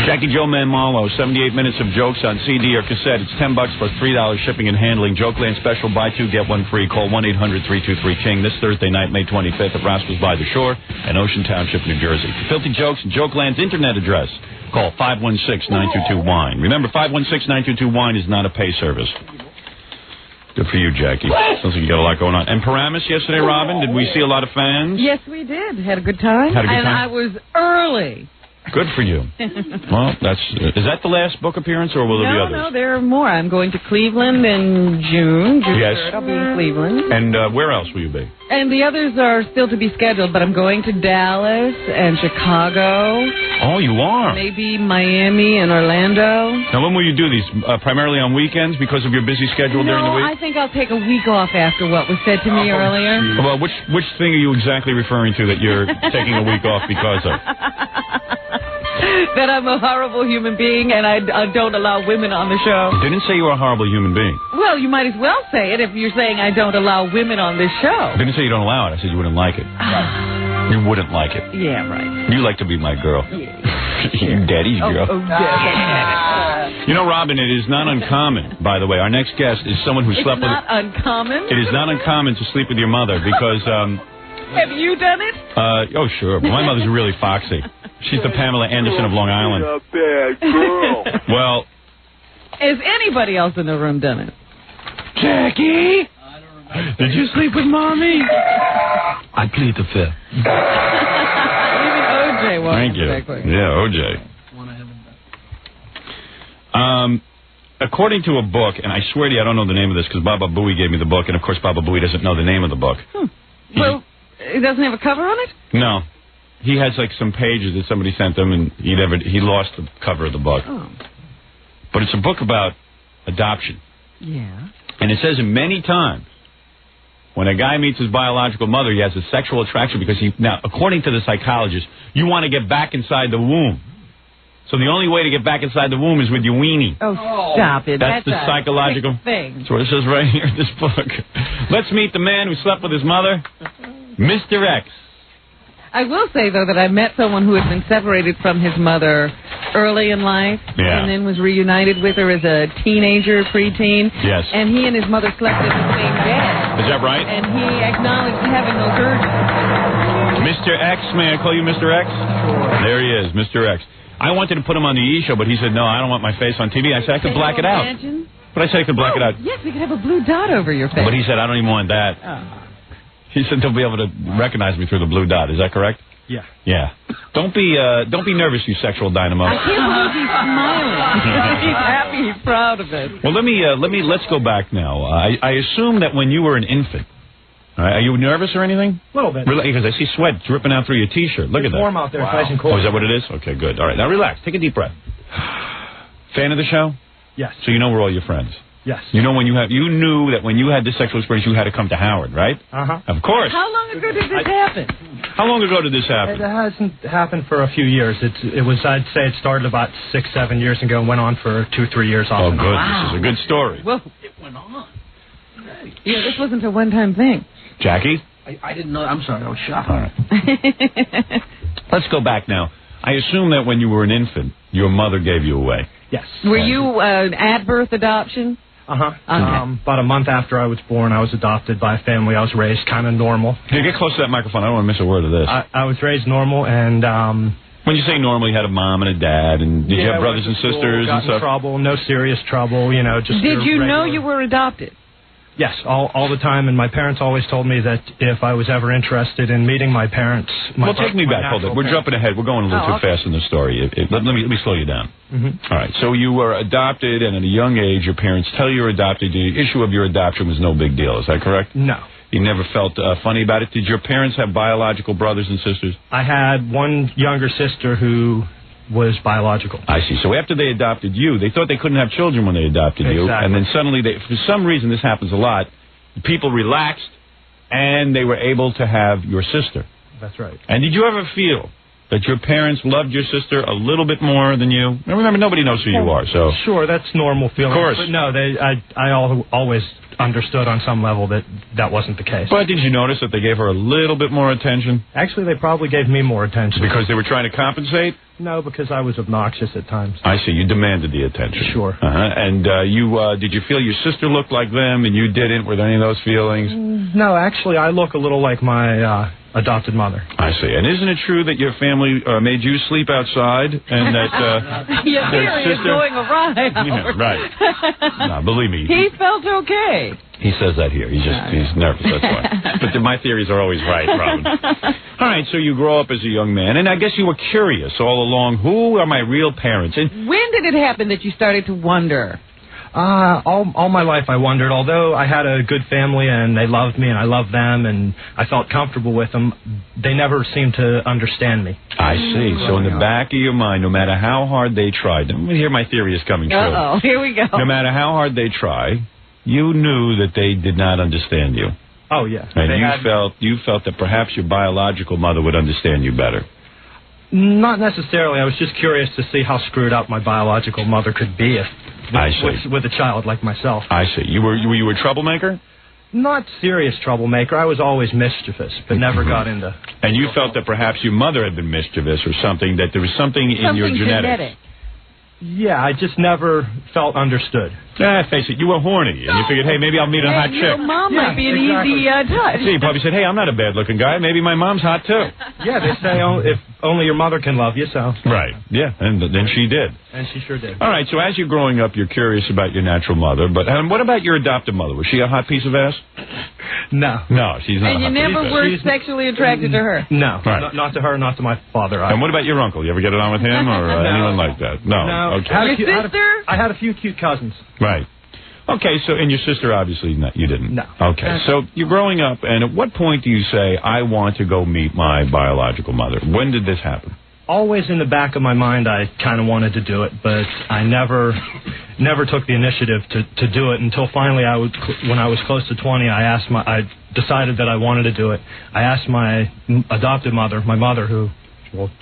Jackie Joe Manmalo, 78 minutes of jokes on CD or cassette. It's $10 plus $3 shipping and handling. Jokeland special, buy two, get one free. Call 1-800-323-KING this Thursday night, May 25th at Roscoe's by the Shore in Ocean Township, New Jersey. For filthy jokes and Jokeland's internet address, call 516-922-WINE. Remember, 516-922-WINE is not a pay service. Good for you, Jackie. Sounds like you got a lot going on. And Paramus yesterday, Robin, did we see a lot of fans? Yes, we did. Had a good time. And I was early. Good for you. Well, is that the last book appearance, or will there be others? No, there are more. I'm going to Cleveland in June. June 3rd, I'll be in Cleveland. And where else will you be? And the others are still to be scheduled, but I'm going to Dallas and Chicago. Oh, you are? Maybe Miami and Orlando. Now, when will you do these? Primarily on weekends because of your busy schedule during the week? I think I'll take a week off after what was said to me earlier. Well, which thing are you exactly referring to that you're taking a week off because of? That I'm a horrible human being and I don't allow women on the show. I didn't say you were a horrible human being. Well, you might as well say it if you're saying I don't allow women on this show. I didn't say you don't allow it. I said you wouldn't like it. You wouldn't like it. Yeah, right. You like to be my girl. Yeah. Daddy's girl. Daddy. You know, Robin, it is not uncommon, by the way. Our next guest is someone who slept with... It's not uncommon? It is not uncommon to sleep with your mother because... Have you done it? Oh, sure. But my mother's really foxy. She's the Pamela Anderson of Long Island. A bad girl. Well... Has anybody else in the room done it? Jackie? Did you sleep with Mommy? I plead the fifth. Even OJ walked Thank you. Yeah, OJ. According to a book, and I swear to you I don't know the name of this because Baba Booey gave me the book, and of course Baba Booey doesn't know the name of the book. Well, it doesn't have a cover on it? No. He has like some pages that somebody sent him, and he lost the cover of the book. Oh. But it's a book about adoption. Yeah. And it says many times, when a guy meets his biological mother, he has a sexual attraction because now, according to the psychologist, you want to get back inside the womb. So the only way to get back inside the womb is with your weenie. Oh, stop it. That's the psychological thing. That's what it says right here in this book. Let's meet the man who slept with his mother, Mr. X. I will say, though, that I met someone who had been separated from his mother early in life and then was reunited with her as a teenager, preteen. Yes. And he and his mother slept in the same bed. Is that right? And he acknowledged having those urges. Mr. X, may I call you Mr. X? Sure. There he is, Mr. X. I wanted to put him on the E! Show, but he said, no, I don't want my face on TV. I said I could black it out. But I said I could black it out. Yes, we could have a blue dot over your face. But he said, I don't even want that. He said they'll be able to recognize me through the blue dot. Is that correct? Yeah. Yeah. Don't be nervous, you sexual dynamo. I can't believe he's smiling. He's happy. He's proud of it. Well, let's go back now. I assume that when you were an infant, are you nervous or anything? A little bit. Because I see sweat dripping out through your T-shirt. Look at that. It's warm out there. It's nice and cool. Oh, is that what it is? Okay, good. All right, now relax. Take a deep breath. Fan of the show? Yes. So you know we're all your friends. Yes. You know you knew that when you had this sexual experience, you had to come to Howard, right? Uh-huh. Of course. How long ago did this happen? How long ago did this happen? It hasn't happened for a few years. I'd say it started about 6-7 years ago and went on for 2-3 years off. Oh, good. Wow. This is a good story. Well, it went on. Yeah, this wasn't a one-time thing. Jackie? I didn't know. I'm sorry. I was shocked. All right. Let's go back now. I assume that when you were an infant, your mother gave you away. Yes. Were you at birth adoption? Uh-huh. Okay. About a month after I was born, I was adopted by a family. I was raised kind of normal. Hey, get close to that microphone. I don't want to miss a word of this. I was raised normal, and... when you say normal, you had a mom and a dad, and did you have brothers and sisters got and stuff? In trouble, no serious trouble, just... Did you know you were adopted? Yes, all the time, and my parents always told me that if I was ever interested in meeting my parents... Well, take me back. Hold it. We're jumping ahead. We're going a little too fast in the story. Let me slow you down. Mm-hmm. All right. So you were adopted, and at a young age, your parents tell you you're adopted. The issue of your adoption was no big deal. Is that correct? No. You never felt funny about it? Did your parents have biological brothers and sisters? I had one younger sister who was biological. I see. So after they adopted you, they thought they couldn't have children when they adopted you. And then suddenly, for some reason, this happens a lot, people relaxed, and they were able to have your sister. That's right. And did you ever feel That your parents loved your sister a little bit more than you? Remember, nobody knows who you are, so... Sure, that's normal feeling. Of course. But no, I always understood on some level that wasn't the case. But did you notice that they gave her a little bit more attention? Actually, they probably gave me more attention. Because they were trying to compensate? No, because I was obnoxious at times. I see. You demanded the attention. Sure. And did you feel your sister looked like them and you didn't? Were there any of those feelings? No, actually, I look a little like my adopted mother. I see. And isn't it true that your family made you sleep outside and that your theory is going awry. Yeah, right. No, believe me. He felt okay. He says that here. He's nervous, that's why. But my theories are always right, Robin. All right, so you grow up as a young man, and I guess you were curious all along, who are my real parents? And when did it happen that you started to wonder? All my life I wondered. Although I had a good family and they loved me and I loved them and I felt comfortable with them, they never seemed to understand me. I see. So in the back of your mind, no matter how hard they tried, here my theory is coming true. Uh-oh, here we go. No matter how hard they try, you knew that they did not understand you. Oh, yeah. And you felt that perhaps your biological mother would understand you better. Not necessarily. I was just curious to see how screwed up my biological mother could be with a child like myself. I see. Were you a troublemaker? Not serious troublemaker. I was always mischievous, but never got into... And you felt that perhaps your mother had been mischievous or something, that there was something in your genetics. Yeah, I just never felt understood. Face it, you were horny, and you figured, hey, maybe I'll meet a hot chick. Your mom might be an easy touch. See, you probably said, hey, I'm not a bad-looking guy. Maybe my mom's hot, too. Yeah, they say if only your mother can love you, so... Right, yeah, and then she did. And she sure did. All right, so as you're growing up, you're curious about your natural mother, but what about your adopted mother? Was she a hot piece of ass? No. No, she's not. And you never were sexually attracted to her? No, right. Not to her, not to my father. And what about your uncle? You ever get it on with him or anyone like that? No. Okay. Your sister? I had a few cute cousins. Right. Okay, so, and your sister, obviously, you didn't? No. Okay, so you're growing up, and at what point do you say, I want to go meet my biological mother? When did this happen? Always in the back of my mind, I kind of wanted to do it, but I never took the initiative to do it until finally, when I was close to 20, I decided that I wanted to do it. I asked my adopted mother, my mother,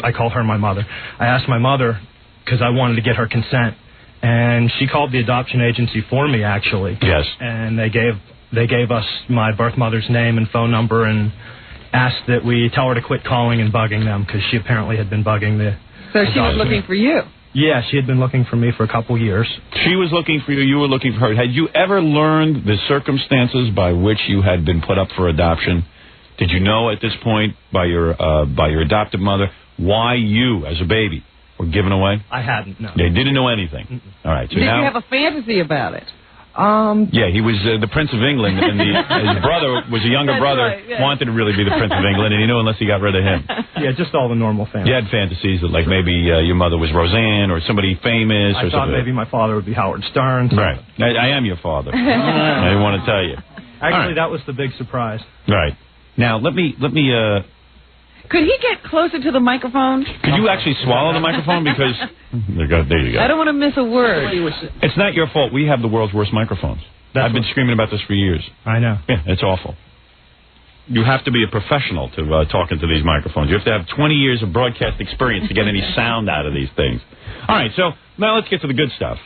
I call her my mother. I asked my mother because I wanted to get her consent. And she called the adoption agency for me, actually. Yes. And they gave us my birth mother's name and phone number and asked that we tell her to quit calling and bugging them because she apparently had been bugging the... So she was looking for you? Yeah, she had been looking for me for a couple years. She was looking for you, you were looking for her. Had you ever learned the circumstances by which you had been put up for adoption? Did you know at this point by your adopted mother why you, as a baby, were given away? I hadn't, no. They didn't know anything. All right. So Did you have a fantasy about it? Yeah, he was the Prince of England, and his brother was a younger brother, right, yeah. wanted to really be the Prince of England, and he knew unless he got rid of him. Yeah, just all the normal fantasies. You had fantasies that, like, maybe your mother was Roseanne or somebody famous or something. I thought maybe my father would be Howard Stern. Right. I am your father. I didn't want to tell you. Actually, that was the big surprise. Right. Now, let me Could he get closer to the microphone? Could you actually swallow the microphone? Because there you go. I don't want to miss a word. It's not your fault. We have the world's worst microphones. I've been screaming about this for years. I know. Yeah, it's awful. You have to be a professional to talk into these microphones. You have to have 20 years of broadcast experience to get any sound out of these things. All right, so now let's get to the good stuff.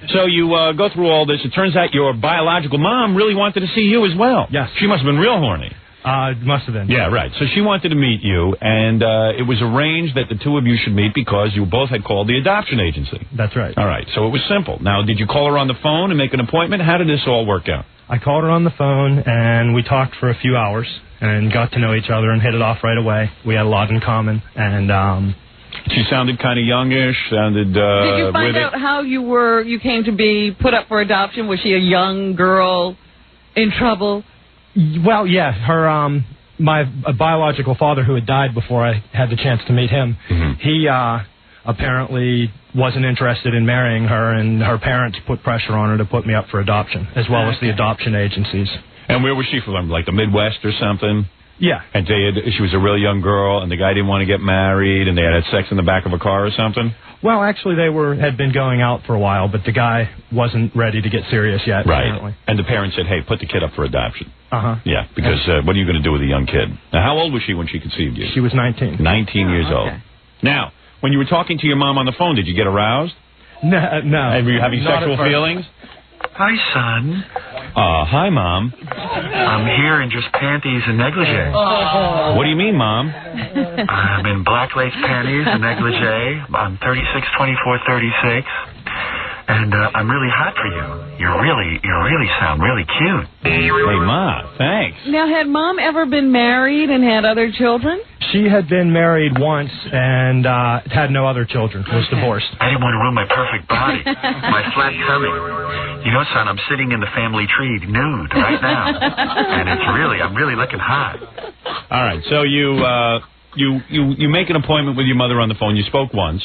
So you go through all this. It turns out your biological mom really wanted to see you as well. Yes. She must have been real horny. It must have been. Yeah, right. So she wanted to meet you, and it was arranged that the two of you should meet because you both had called the adoption agency. That's right. All right. So it was simple. Now, did you call her on the phone and make an appointment? How did this all work out? I called her on the phone, and we talked for a few hours and got to know each other and hit it off right away. We had a lot in common, and... She sounded kind of youngish, sounded Did you find out how you came to be put up for adoption? Was she a young girl in trouble? Well, yeah, her my biological father, who had died before I had the chance to meet him, he apparently wasn't interested in marrying her, and her parents put pressure on her to put me up for adoption, as well as the adoption agencies. And where was she from? Like the Midwest or something? Yeah. And she was a real young girl, and the guy didn't want to get married, and they had sex in the back of a car or something? Well, actually, they had been going out for a while, but the guy wasn't ready to get serious yet. Right. Apparently. And the parents said, hey, put the kid up for adoption. Uh-huh. Yeah, because what are you going to do with a young kid? Now, how old was she when she conceived you? She was 19. 19 years old. Now, when you were talking to your mom on the phone, did you get aroused? No. Were you having sexual feelings? Hi, son. Hi, Mom. I'm here in just panties and negligee. What do you mean, Mom? I'm in black lace panties and negligee. I'm 36, 24, 36. And I'm really hot for you. You really sound really cute. Hey, Ma, thanks. Now, had Mom ever been married and had other children? She had been married once and had no other children. Was divorced. I didn't want to ruin my perfect body, my flat tummy. You know, son, I'm sitting in the family tree nude right now, and I'm really looking hot. All right, so you make an appointment with your mother on the phone. You spoke once.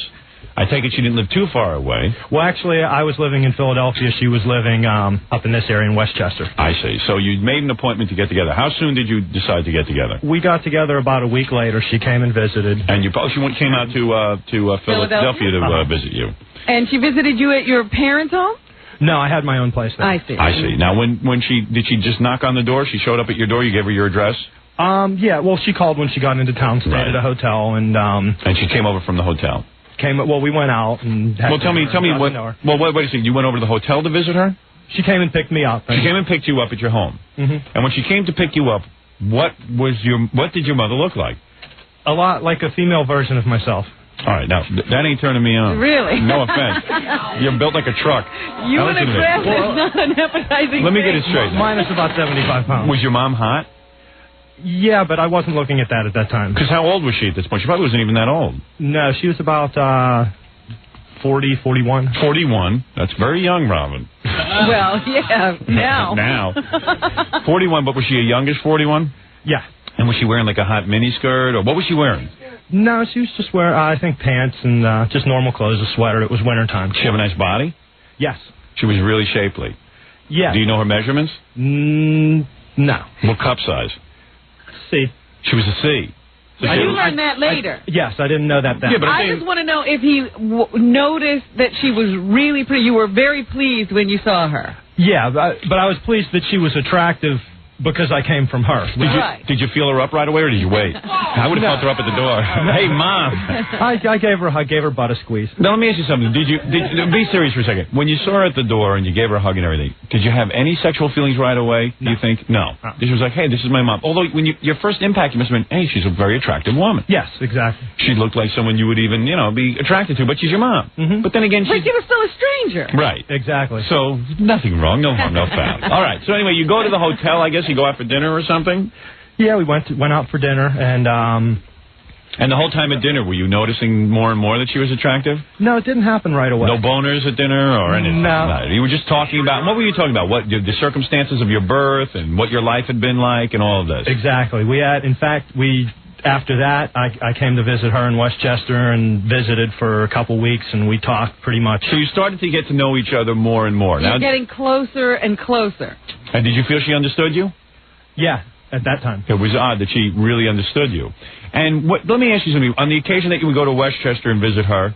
I take it she didn't live too far away. Well, actually, I was living in Philadelphia. She was living up in this area in Westchester. I see. So you made an appointment to get together. How soon did you decide to get together? We got together about a week later. She came and visited. And she came out to Philadelphia to visit you. And she visited you at your parents' home? No, I had my own place there. I see. I see. Now, did she just knock on the door? She showed up at your door. You gave her your address. Yeah. Well, she called when she got into town, stayed at a hotel, and she came over from the hotel. We went out and. Tell me what. Well, wait a second. You went over to the hotel to visit her? She came and picked me up. She came and picked you up at your home. Mm-hmm. And when she came to pick you up, what did your mother look like? A lot like a female version of myself. All right, now, that ain't turning me on. Really? No offense. You're built like a truck. You in a dress is not an appetizing Let me get it straight. Minus about 75 pounds. Was your mom hot? Yeah, but I wasn't looking at that at that time. Because how old was she at this point? She probably wasn't even that old. No, she was about 40, 41. 41. That's very young, Robin. Well, yeah, now. Now. 41, but was she a youngish 41? Yeah. And was she wearing like a hot miniskirt, or what was she wearing? No, she was just wearing, I think, pants and just normal clothes, a sweater. It was wintertime. Did she have a nice body? Yes. She was really shapely? Yeah. Do you know her measurements? No. What cup size? C. She was a C. So you learned that later. Yes, I didn't know that then. Yeah, but I just want to know if he noticed that she was really pretty. You were very pleased when you saw her. Yeah, but I was pleased that she was attractive because I came from her. Did you feel her up right away, or did you wait? I would have felt her up at the door. Hey, Mom. I gave her butt a squeeze. Now, let me ask you something. Be serious for a second. When you saw her at the door and you gave her a hug and everything, did you have any sexual feelings right away? No. Do you think? No. She was like, hey, this is my mom. Although, when your first impact, you must have been, hey, she's a very attractive woman. Yes, exactly. She looked like someone you would even, be attracted to, but she's your mom. Mm-hmm. But then again, But you were still a stranger. Right. Exactly. So, nothing wrong. No harm, no foul. All right. So, anyway, you go to the hotel, I guess. You go out for dinner or something? Yeah, we went out for dinner, and the whole time at dinner, were you noticing more and more that she was attractive? No, it didn't happen right away. No boners at dinner or anything? No. You were just talking about, what were you talking about? What, the circumstances of your birth and what your life had been like and all of this? Exactly. After that, I came to visit her in Westchester and visited for a couple weeks, and we talked pretty much. So you started to get to know each other more and more. You're getting closer and closer. And did you feel she understood you? Yeah, at that time. It was odd that she really understood you. And let me ask you something. On the occasion that you would go to Westchester and visit her,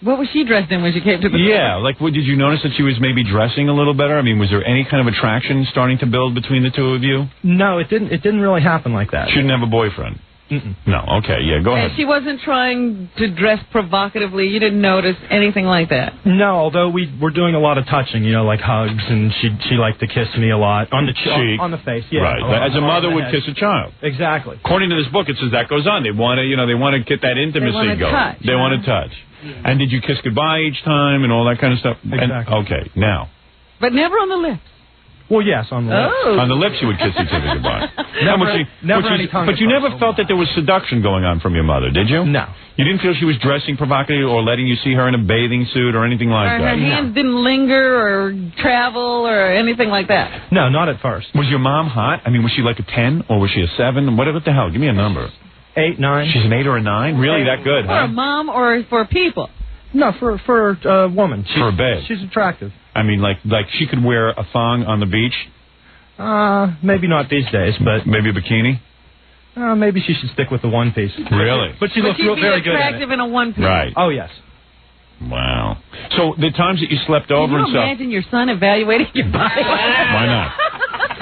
what was she dressed in when she came to the did you notice that she was maybe dressing a little better? I mean, was there any kind of attraction starting to build between the two of you? No, it didn't really happen like that. She didn't have a boyfriend? Mm-mm. No, okay, yeah, go ahead. And she wasn't trying to dress provocatively? You didn't notice anything like that? No, although we were doing a lot of touching, like hugs, and she liked to kiss me a lot. On the cheek. On the face, yeah. Right, as a mother would kiss a child. Exactly. According to this book, it says that goes on. They want to get that intimacy going. They want to touch. And did you kiss goodbye each time and all that kind of stuff? Exactly. Okay, now. But never on the lips. Well, yes, on the lips. On the lips, you would kiss each other goodbye. But you never felt that there was seduction going on from your mother, did you? No. You didn't feel she was dressing provocatively or letting you see her in a bathing suit or anything like that? Her hands didn't linger or travel or anything like that? No, not at first. Was your mom hot? I mean, was she like a 10 or was she a 7? What the hell? Give me a number. 8, 9. She's an 8 or a 9? Really that good, For a mom or for people? No, for a woman. For a babe. She's attractive. I mean, like she could wear a thong on the beach? Maybe not these days, but... Maybe a bikini? Maybe she should stick with the one piece. Really? But she looks very good in it. attractive in a one piece. Right. Oh, yes. Wow. So the times that you slept over and stuff... Can you imagine your son evaluating your body? Why not?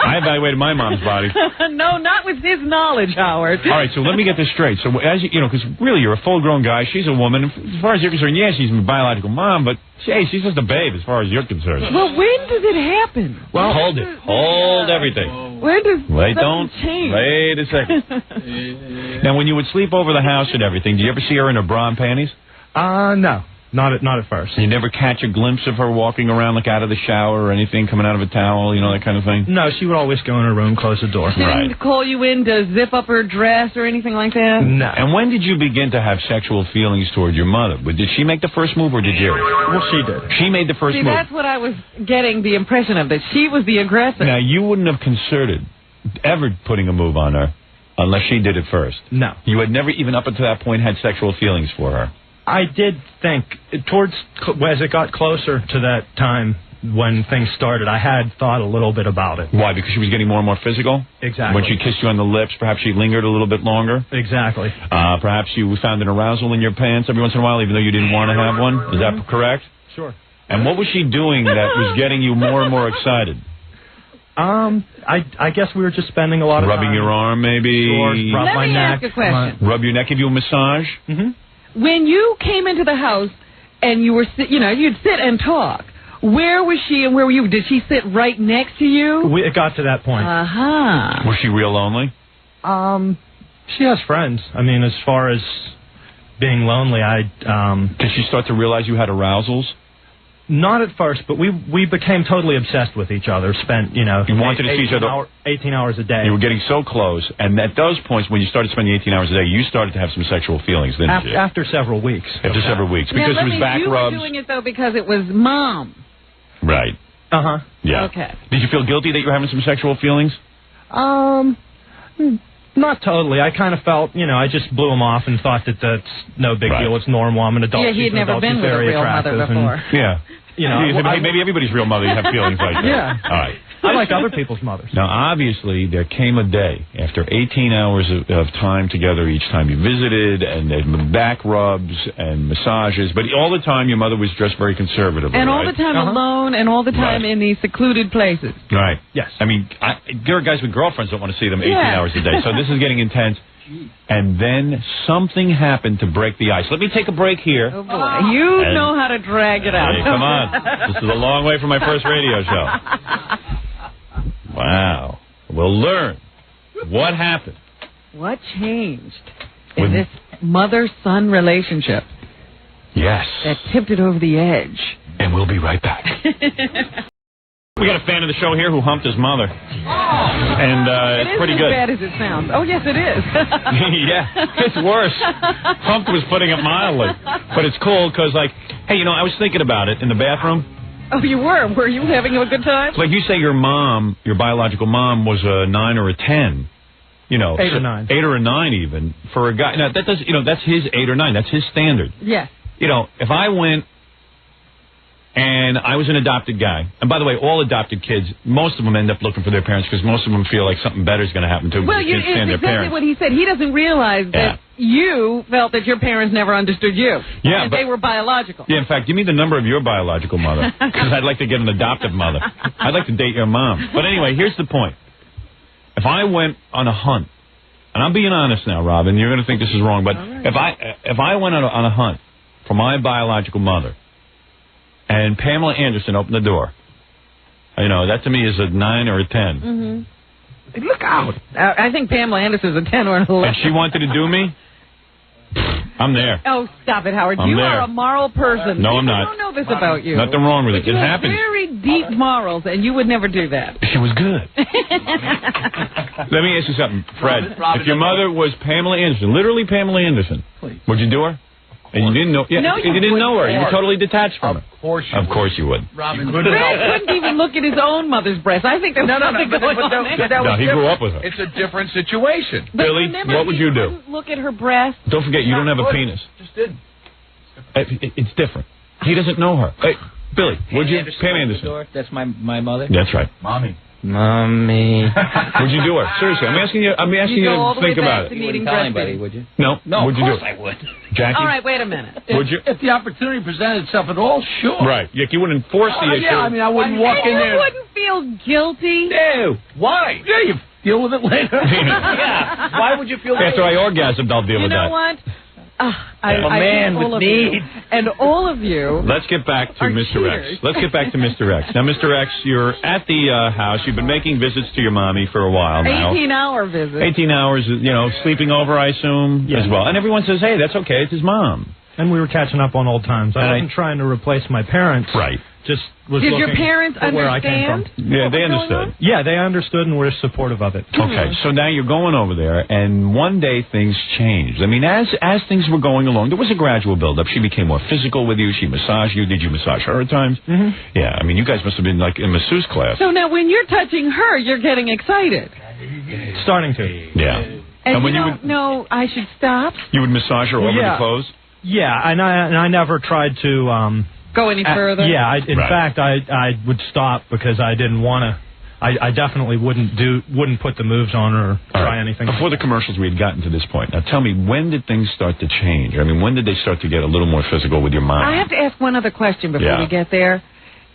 I evaluated my mom's body. No, not with his knowledge, Howard. All right, so let me get this straight. So, as you know, because really you're a full-grown guy. She's a woman. As far as you're concerned, yeah, she's my biological mom, but, hey, she's just a babe as far as you're concerned. Well, when does it happen? Well, hold it. Hold everything. When does don't change? Wait a second. Now, when you would sleep over the house and everything, do you ever see her in her bra and panties? No. Not at first. You never catch a glimpse of her walking around, like out of the shower or anything, coming out of a towel, you know, that kind of thing? No, she would always go in her room, close the door. She didn't call you in to zip up her dress or anything like that? No. And when did you begin to have sexual feelings toward your mother? Did she make the first move or did you? Well, she did. She made the first move. That's what I was getting the impression of, that she was the aggressor. Now, you wouldn't have considered ever putting a move on her unless she did it first. No. You had never even up until that point had sexual feelings for her. I did think, as it got closer to that time when things started, I had thought a little bit about it. Why? Because she was getting more and more physical? Exactly. When she kissed you on the lips, perhaps she lingered a little bit longer? Exactly. Perhaps you found an arousal in your pants every once in a while, even though you didn't want to have one? Is that correct? Sure. And what was she doing that was getting you more and more excited? I guess we were just spending a lot of time. Rubbing your arm, maybe? Sure, rub Let my me neck. ask a question. Rub your neck, give you a massage? Mm-hmm. When you came into the house and you were, you'd sit and talk, where was she and where were you? Did she sit right next to you? It got to that point. Uh-huh. Was she real lonely? She has friends. I mean, as far as being lonely, Did she start to realize you had arousals? Not at first, but we became totally obsessed with each other. Spent, You wanted to see each other. 18 hours a day. You were getting so close, and at those points, when you started spending 18 hours a day, you started to have some sexual feelings, didn't you? After several weeks. After several weeks. Because it was back you rubs. were doing it, though, because it was Mom. Right. Uh-huh. Yeah. Okay. Did you feel guilty that you were having some sexual feelings? Not totally. I kind of felt, I just blew him off and thought that that's no big deal. It's normal. I'm an adult. Yeah, he had never been with a real mother before. Yeah. Maybe everybody's real mother, you have feelings like that. Yeah. All right. I like other people's mothers. Now, obviously, there came a day after 18 hours of time together each time you visited, and there'd been back rubs and massages, but all the time your mother was dressed very conservatively, and all the time alone, and all the time in these secluded places. Right. Yes. I mean, there are guys with girlfriends that want to see them 18 hours a day, so this is getting intense. And then something happened to break the ice. Let me take a break here. Oh, boy. You know how to drag it out. Hey, come on. This is a long way from my first radio show. Wow. We'll learn what happened. What changed in this mother-son relationship? Yes. That tipped it over the edge. And we'll be right back. We got a fan of the show here who humped his mother. And it's pretty good. It is as bad as it sounds. Oh, yes, it is. Yeah, it's worse. Humped was putting it mildly. But it's cool because, hey, I was thinking about it in the bathroom. Oh, you were? Were you having a good time? Like you say your mom, your biological mom, was a 9 or a 10. 8 or 9. 8 or a 9 even. For a guy. Now, that does, that's his 8 or 9. That's his standard. Yes. If I went and I was an adopted guy, and by the way, all adopted kids, most of them end up looking for their parents because most of them feel like something better is going to happen to them. Well, it's exactly what he said. He doesn't realize that you felt that your parents never understood you. Yeah, and they were biological. Yeah, in fact, give me the number of your biological mother because I'd like to get an adoptive mother. I'd like to date your mom. But anyway, here's the point. If I went on a hunt, and I'm being honest now, Robin, you're going to think this is wrong, but if I went on a hunt for my biological mother, and Pamela Anderson opened the door, that to me is a 9 or a 10. Mm-hmm. Look out. I think Pamela Anderson's a 10 or an 11. And she wanted to do me? I'm there. Oh, stop it, Howard. I'm you there. are a moral person. No, I'm not. I don't know this about you. Nothing wrong with it. You It have happens. very deep morals, and you would never do that. She was good. Let me ask you something, Fred. Robin, if your mother was Pamela Anderson, literally Pamela Anderson, would you do her? And you didn't know? Yeah, no, you didn't know her. You were totally detached from her. Of course you would. Of course you would. Robin, Fred couldn't even look at his own mother's breast. I think there was something going on there. that was No, he grew up with her. It's a different situation. But Billy, remember, what would he you do? wouldn't look at her breast. Don't forget, you don't have a penis. Just didn't. It's different. He doesn't know her. Hey, Billy, would you? Pam Anderson. That's my mother. That's right. Mommy. Would you do her? Seriously, I'm asking you. I'm asking you to think about it. You wouldn't tell anybody, would you? No. No, Would of you do course it? I would. Jackie? All right, wait a minute. Would you? If the opportunity presented itself at all, sure. Right. You wouldn't force the issue. Yeah, I mean, I wouldn't walk in there. You wouldn't feel guilty? No. Why? Yeah, you deal with it later. Yeah. Why would you feel After I orgasmed, I'll deal with that. You know what? I A man all with of needs. you, and all of you. Let's get back to Mr. X. Let's get back to Mr. X. Now, Mr. X, you're at the house. You've been making visits to your mommy for a while now. 18-hour visit. 18 hours, sleeping over, I assume, as well. And everyone says, hey, that's okay. It's his mom. And we were catching up on old times. I wasn't trying to replace my parents. Right. Just was Did looking your parents at where I came from. understand? Yeah, they understood. Yeah, they understood and were supportive of it. Okay, so now you're going over there, and one day things changed. I mean, as things were going along, there was a gradual build-up. She became more physical with you. She massaged you. Did you massage her at times? Mm-hmm. Yeah, I mean, you guys must have been like in masseuse class. So now when you're touching her, you're getting excited. Starting to. Yeah. And when you don't know I should stop? You would massage her over the clothes? Yeah, and I never tried to... Go any further? Yeah, in fact, I would stop because I didn't want to. I definitely wouldn't put the moves on her or try anything. Before the commercials, we had gotten to this point. Now, tell me, when did things start to change? I mean, when did they start to get a little more physical with your mom? I have to ask one other question before we get there.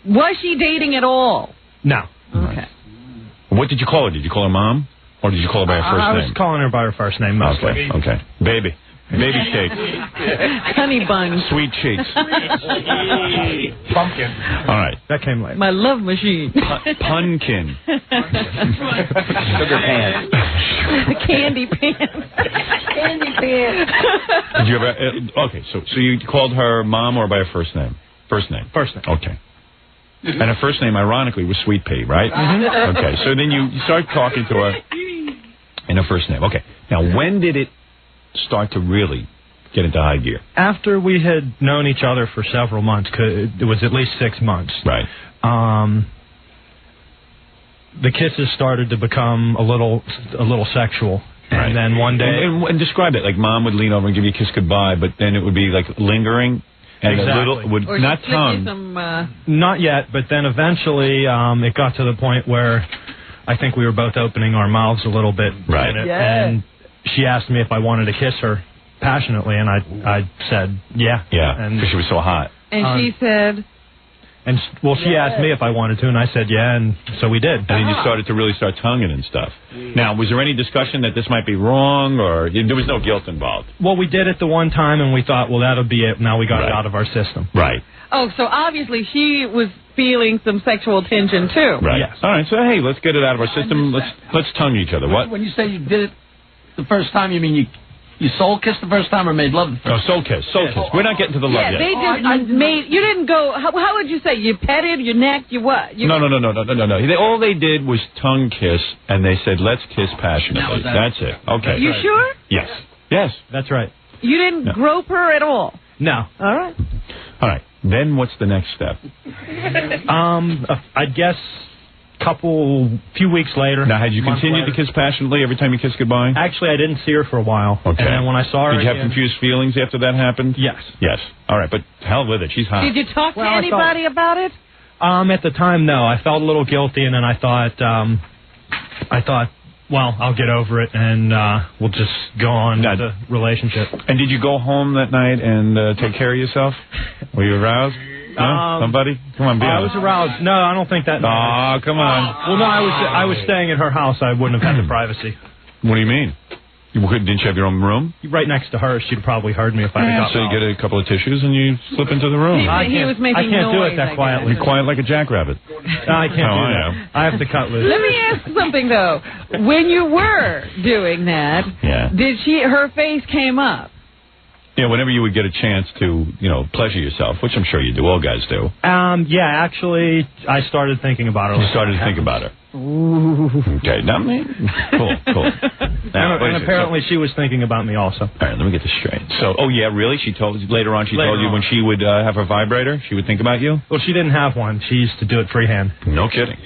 Was she dating at all? No. Okay. What did you call her? Did you call her mom? Or did you call her by her first name? I was calling her by her first name mostly. Okay. Baby. Baby cakes. Honey buns. Sweet cheeks. Pumpkin. All right. That came later. My love machine. Punkin. Sugar pants. Candy pants. Candy pants. Did you ever... okay, so you called her mom or by her first name? First name. First name. Okay. And her first name, ironically, was Sweet Pea, right? Mm-hmm. Okay, so then you start talking to her in her first name. Okay. Now, when did it start to really get into high gear? After we had known each other for several months, it was at least 6 months. Right. The kisses started to become a little sexual. Right. And then one day... And describe it. Like, mom would lean over and give you a kiss goodbye, but then it would be, like, lingering. And exactly. a little... would or not tongue. Some, Not yet, but then eventually it got to the point where I think we were both opening our mouths a little bit. Right. And she asked me if I wanted to kiss her passionately, and I said, yeah. Yeah, because she was so hot. And she said... And she asked me if I wanted to, and I said yeah, and so we did. And then you started to really start tonguing and stuff. Now, was there any discussion that this might be wrong, or there was no guilt involved? Well, we did it the one time, and we thought, well, that'll be it. Now we got it out of our system. Right. Oh, so obviously she was feeling some sexual tension, too. Right. Yes. All right, so, hey, let's get it out of our system. Let's tongue each other. What? When you say you did it the first time, you mean you soul kissed the first time or made love the first time? Oh, soul kiss. Soul kiss. We're not getting to the love yet. They just made... You didn't go... How would you say? You petted, you necked, you what? No. All they did was tongue kiss, and they said, let's kiss passionately. That's it. Okay. You sure? Yes. Yes. That's right. You didn't grope her at all? No. All right. All right. Then what's the next step? I guess few weeks later. Now, had you continued to kiss passionately every time you kissed goodbye? Actually, I didn't see her for a while. Okay. And then when I saw her Did you have confused feelings after that happened? Yes. Yes. All right, but hell with it. She's hot. Did you talk to anybody about it? At the time, no. I felt a little guilty, and then I thought, well, I'll get over it, and we'll just go on with the relationship. And did you go home that night and take care of yourself? Were you aroused? No? Somebody? Come on, be honest. I was aroused. No, I don't think that. Oh, come on. Well, no, I was staying at her house. I wouldn't have had the privacy. What do you mean? Didn't you have your own room? Right next to her. She'd probably heard me if I had got So you get a couple of tissues and you slip into the room. He was making I can't do noise, it that quietly. You're quiet like a jackrabbit. No, I can't do that. I have to cut loose. Let me ask something, though. When you were doing that, did her face came up? Yeah, whenever you would get a chance to, pleasure yourself, which I'm sure you do, all guys do. Yeah, actually, I started thinking about her. You started to think about her. Ooh. Okay, now me. Cool. Now, and apparently she was thinking about me also. All right, let me get this straight. So, really? Later on she told you when she would have her vibrator, she would think about you? Well, she didn't have one. She used to do it freehand. No kidding.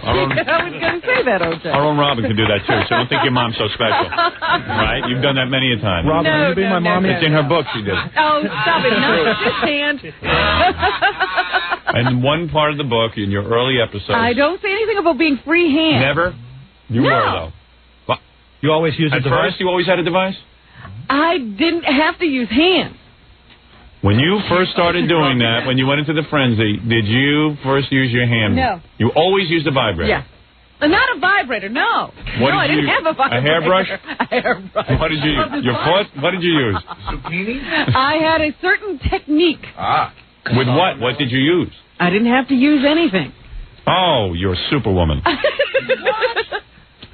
I was going to say that, O.J. Our own Robin could do that, too, so don't think your mom's so special. Right? You've done that many a time. Robin, will you be my mom? It's in her book, she did. Oh, stop it. No, just hand. And one part of the book, in your early episodes... I don't say anything about being freehand. Never? You were, though. You always use a device? At first, you always had a device? I didn't have to use hands. When you first started doing that, when you went into the frenzy, did you first use your hand? No. You always used a vibrator? Yeah. Not a vibrator, no. I didn't have a vibrator. A hairbrush? A hairbrush. What did you use? Your foot? What did you use? Zucchini? I had a certain technique. With what? What did you use? I didn't have to use anything. Oh, you're a superwoman.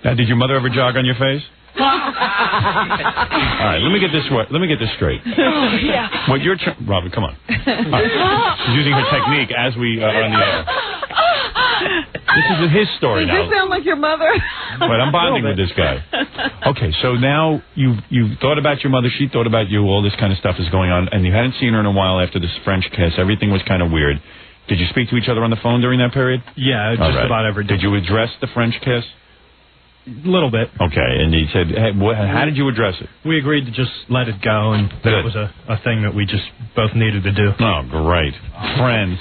Now, did your mother ever jog on your face? All right, let me get this straight. Yeah. What you're Robin, come on. Right. She's using her technique as we are on the air. This is his story now. Does this sound like your mother? But I'm bonding with this guy. Okay, so now you've thought about your mother. She thought about you. All this kind of stuff is going on, and you hadn't seen her in a while after this French kiss. Everything was kind of weird. Did you speak to each other on the phone during that period? Yeah, just about every day. Did you address the French kiss? A little bit. Okay, and he said, hey, how did you address it? We agreed to just let it go, and that was a thing that we just both needed to do. Oh, great. Friends.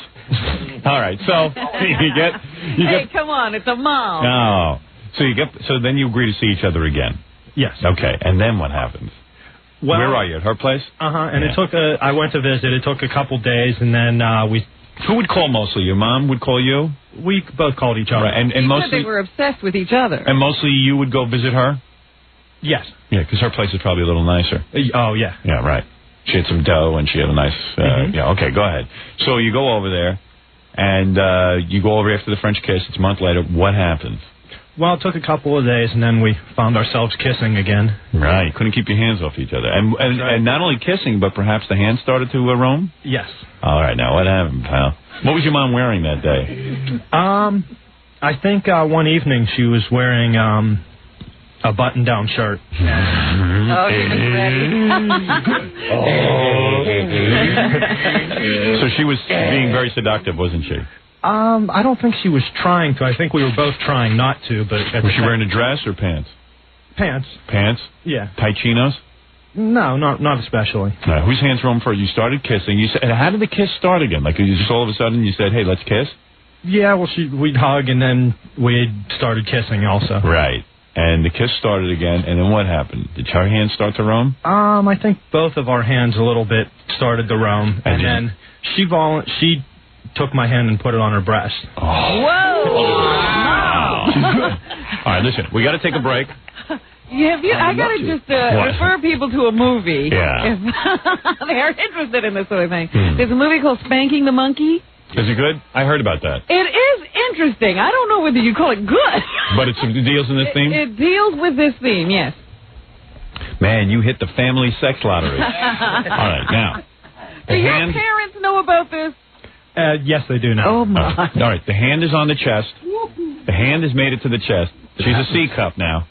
All right, so Hey, come on, it's a mom. Oh. So then you agree to see each other again? Yes. Okay, and then what happens? Well, where are you, at her place? And it took I went to visit. It took a couple days, and then Who would call mostly? Your mom would call you? We both called each other. Right, and mostly they were obsessed with each other. And mostly you would go visit her? Yes. Yeah, because her place is probably a little nicer. Oh, yeah. Yeah, right. She had some dough, and she had a nice... Yeah, okay, go ahead. So you go over there, and you go over after the French kiss. It's a month later. What happens? Well, it took a couple of days, and then we found ourselves kissing again. Right. You couldn't keep your hands off each other. And not only kissing, but perhaps the hands started to roam? Yes. All right, now what happened, pal? What was your mom wearing that day? I think one evening she was wearing a button-down shirt. Oh, she was ready. So she was being very seductive, wasn't she? I don't think she was trying to. I think we were both trying not to, but... Was she wearing a dress or pants? Pants. Pants? Yeah. Tight chinos? No, not especially. No, whose hands roamed first? You started kissing. You said, how did the kiss start again? Like, you just all of a sudden you said, hey, let's kiss? Yeah, well, we'd hug, and then we started kissing also. Right. And the kiss started again, and then what happened? Did her hands start to roam? I think both of our hands a little bit started to roam, and then she took my hand and put it on her breast. Oh. Whoa! She's good. All right, listen, we got to take a break. I got to just refer people to a movie. Yeah. If they're interested in this sort of thing. There's a movie called Spanking the Monkey. Is it good? I heard about that. It is interesting. I don't know whether you call it good. But it deals in this theme? It deals with this theme, yes. Man, you hit the family sex lottery. All right, now. Do your parents know about this? Yes, they do now. Oh, my. All right, the hand is on the chest. The hand has made it to the chest. She's a C cup now.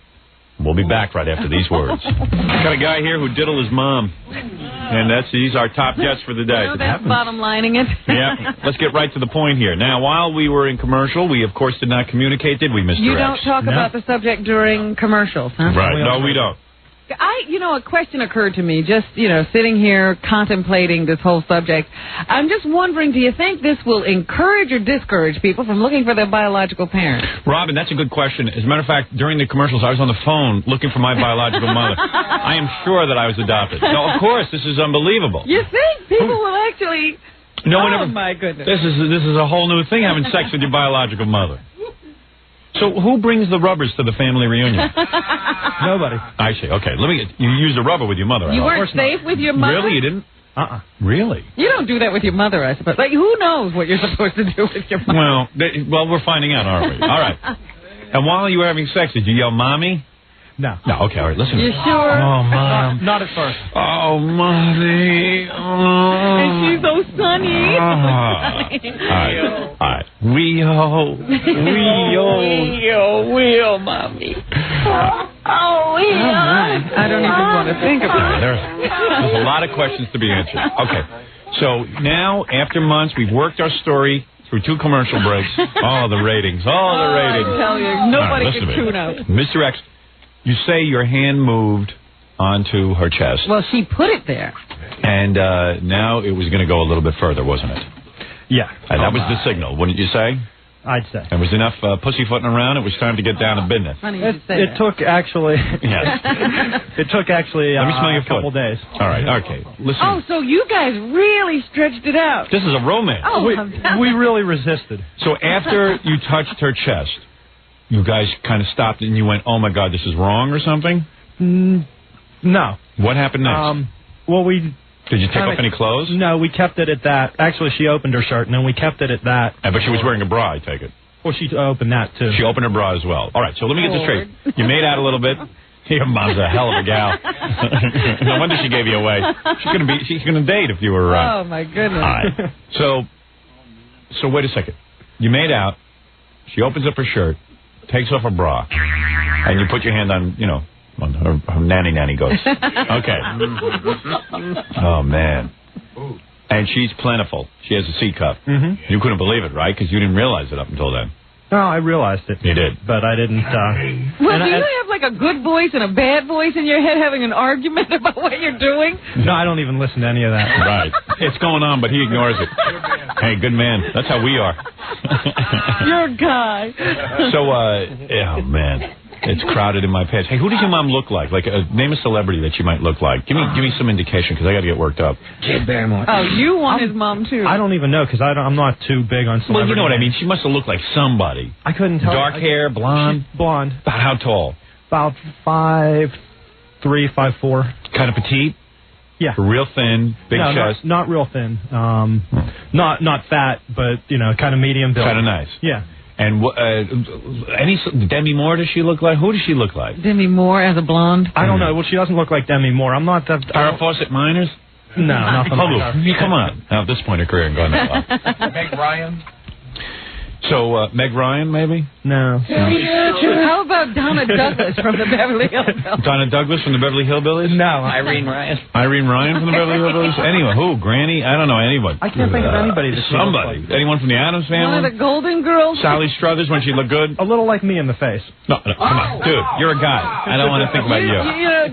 We'll be back right after these words. Got a guy here who diddled his mom. And he's our top guest for the day. No, that's bottom lining it. Yeah. Let's get right to the point here. Now, while we were in commercial, we, of course, did not communicate, did we, Mr. You don't talk about the subject during commercials, huh? Right. No, we don't. A question occurred to me, just, sitting here contemplating this whole subject. I'm just wondering, do you think this will encourage or discourage people from looking for their biological parents? Robin, that's a good question. As a matter of fact, during the commercials, I was on the phone looking for my biological mother. I am sure that I was adopted. No, of course, this is unbelievable. You think people will actually... my goodness. This is a whole new thing, having sex with your biological mother. So who brings the rubbers to the family reunion? Nobody. I see. Okay, you used a rubber with your mother. You weren't safe with your mother? Really? You didn't? Really? You don't do that with your mother, I suppose. Like, who knows what you're supposed to do with your mother? Well, we're finding out, aren't we? All right. And while you were having sex, did you yell, Mommy? No. No, okay, all right, listen. You sure? Oh, Mom. Not at first. Oh, Mommy. Oh. And she's so sunny. All right. Wee-ho, Mommy. Oh, I don't even want to think about it. There's a lot of questions to be answered. Okay. So now, after months, we've worked our story through 2 commercial breaks. Oh, the ratings. I tell you, nobody can tune out. Mr. X, you say your hand moved onto her chest. Well, she put it there. And now it was going to go a little bit further, wasn't it? Yeah. And that was the signal, wouldn't you say? I'd say. There was enough pussyfooting around. It was time to get down to business. Funny you should say It took actually. Yes. It took actually Let me smell your a couple foot. days. All right. Okay. Listen. Oh, so you guys really stretched it out. This is a romance. Oh, We really resisted. So after you touched her chest, you guys kind of stopped and you went, "Oh my God, this is wrong" or something? No. What happened next? Well, we. Did you take off any clothes? No, we kept it at that. Actually, she opened her shirt, and then we kept it at that. But she was wearing a bra, I take it. Well, she opened that, too. She opened her bra as well. All right, so let me get this straight. You made out a little bit. Your mom's a hell of a gal. No wonder she gave you away. She's gonna date if you were. Oh my goodness. All right. So wait a second. You made out. She opens up her shirt, takes off her bra, and you put your hand on, on her nanny goes. Okay. Oh man. And she's plentiful. She has a C cup. Mm-hmm. You couldn't believe it, right? Because you didn't realize it up until then. No, I realized it. You did. But I didn't. Well, do you have like a good voice and a bad voice in your head having an argument about what you're doing? No, I don't even listen to any of that. Right. It's going on, but he ignores it. Hey, good man. That's how we are. You're a guy. So, oh, man. It's crowded in my pants. Hey, who does your mom look like? Like, name a celebrity that she might look like. Give me some indication, because I got to get worked up. Jed Barrymore. Oh, you want his mom, too. I don't even know, because I'm not too big on celebrity. Well, you know what I mean. She must have looked like somebody. I couldn't tell. Dark hair, blonde? Blonde. About how tall? About 5'3", 5'4". Kind of petite? Yeah. Real thin, big chest? Not real thin. Not fat, but, kind of medium build. Kind of nice. Yeah. And Demi Moore does she look like? Who does she look like? Demi Moore as a blonde? I don't know. Well, she doesn't look like Demi Moore. I'm not that... Farrah Fawcett Minors? No, nothing like that. Come on. Now, at this point in her career, I'm going that far. Meg Ryan. So, Meg Ryan, maybe? No. How about Donna Douglas from the Beverly Hillbillies? Donna Douglas from the Beverly Hillbillies? No. Irene Ryan. Irene Ryan from the Beverly Hillbillies? Anyone? Who? Granny? I don't know anyone. I can't think of anybody that she looks Somebody. like. Anyone from the Addams One of Family? the Golden Girls? Sally Struthers when she looked good? A little like me in the face. No, come on. Dude, you're a guy. I don't want to think about you.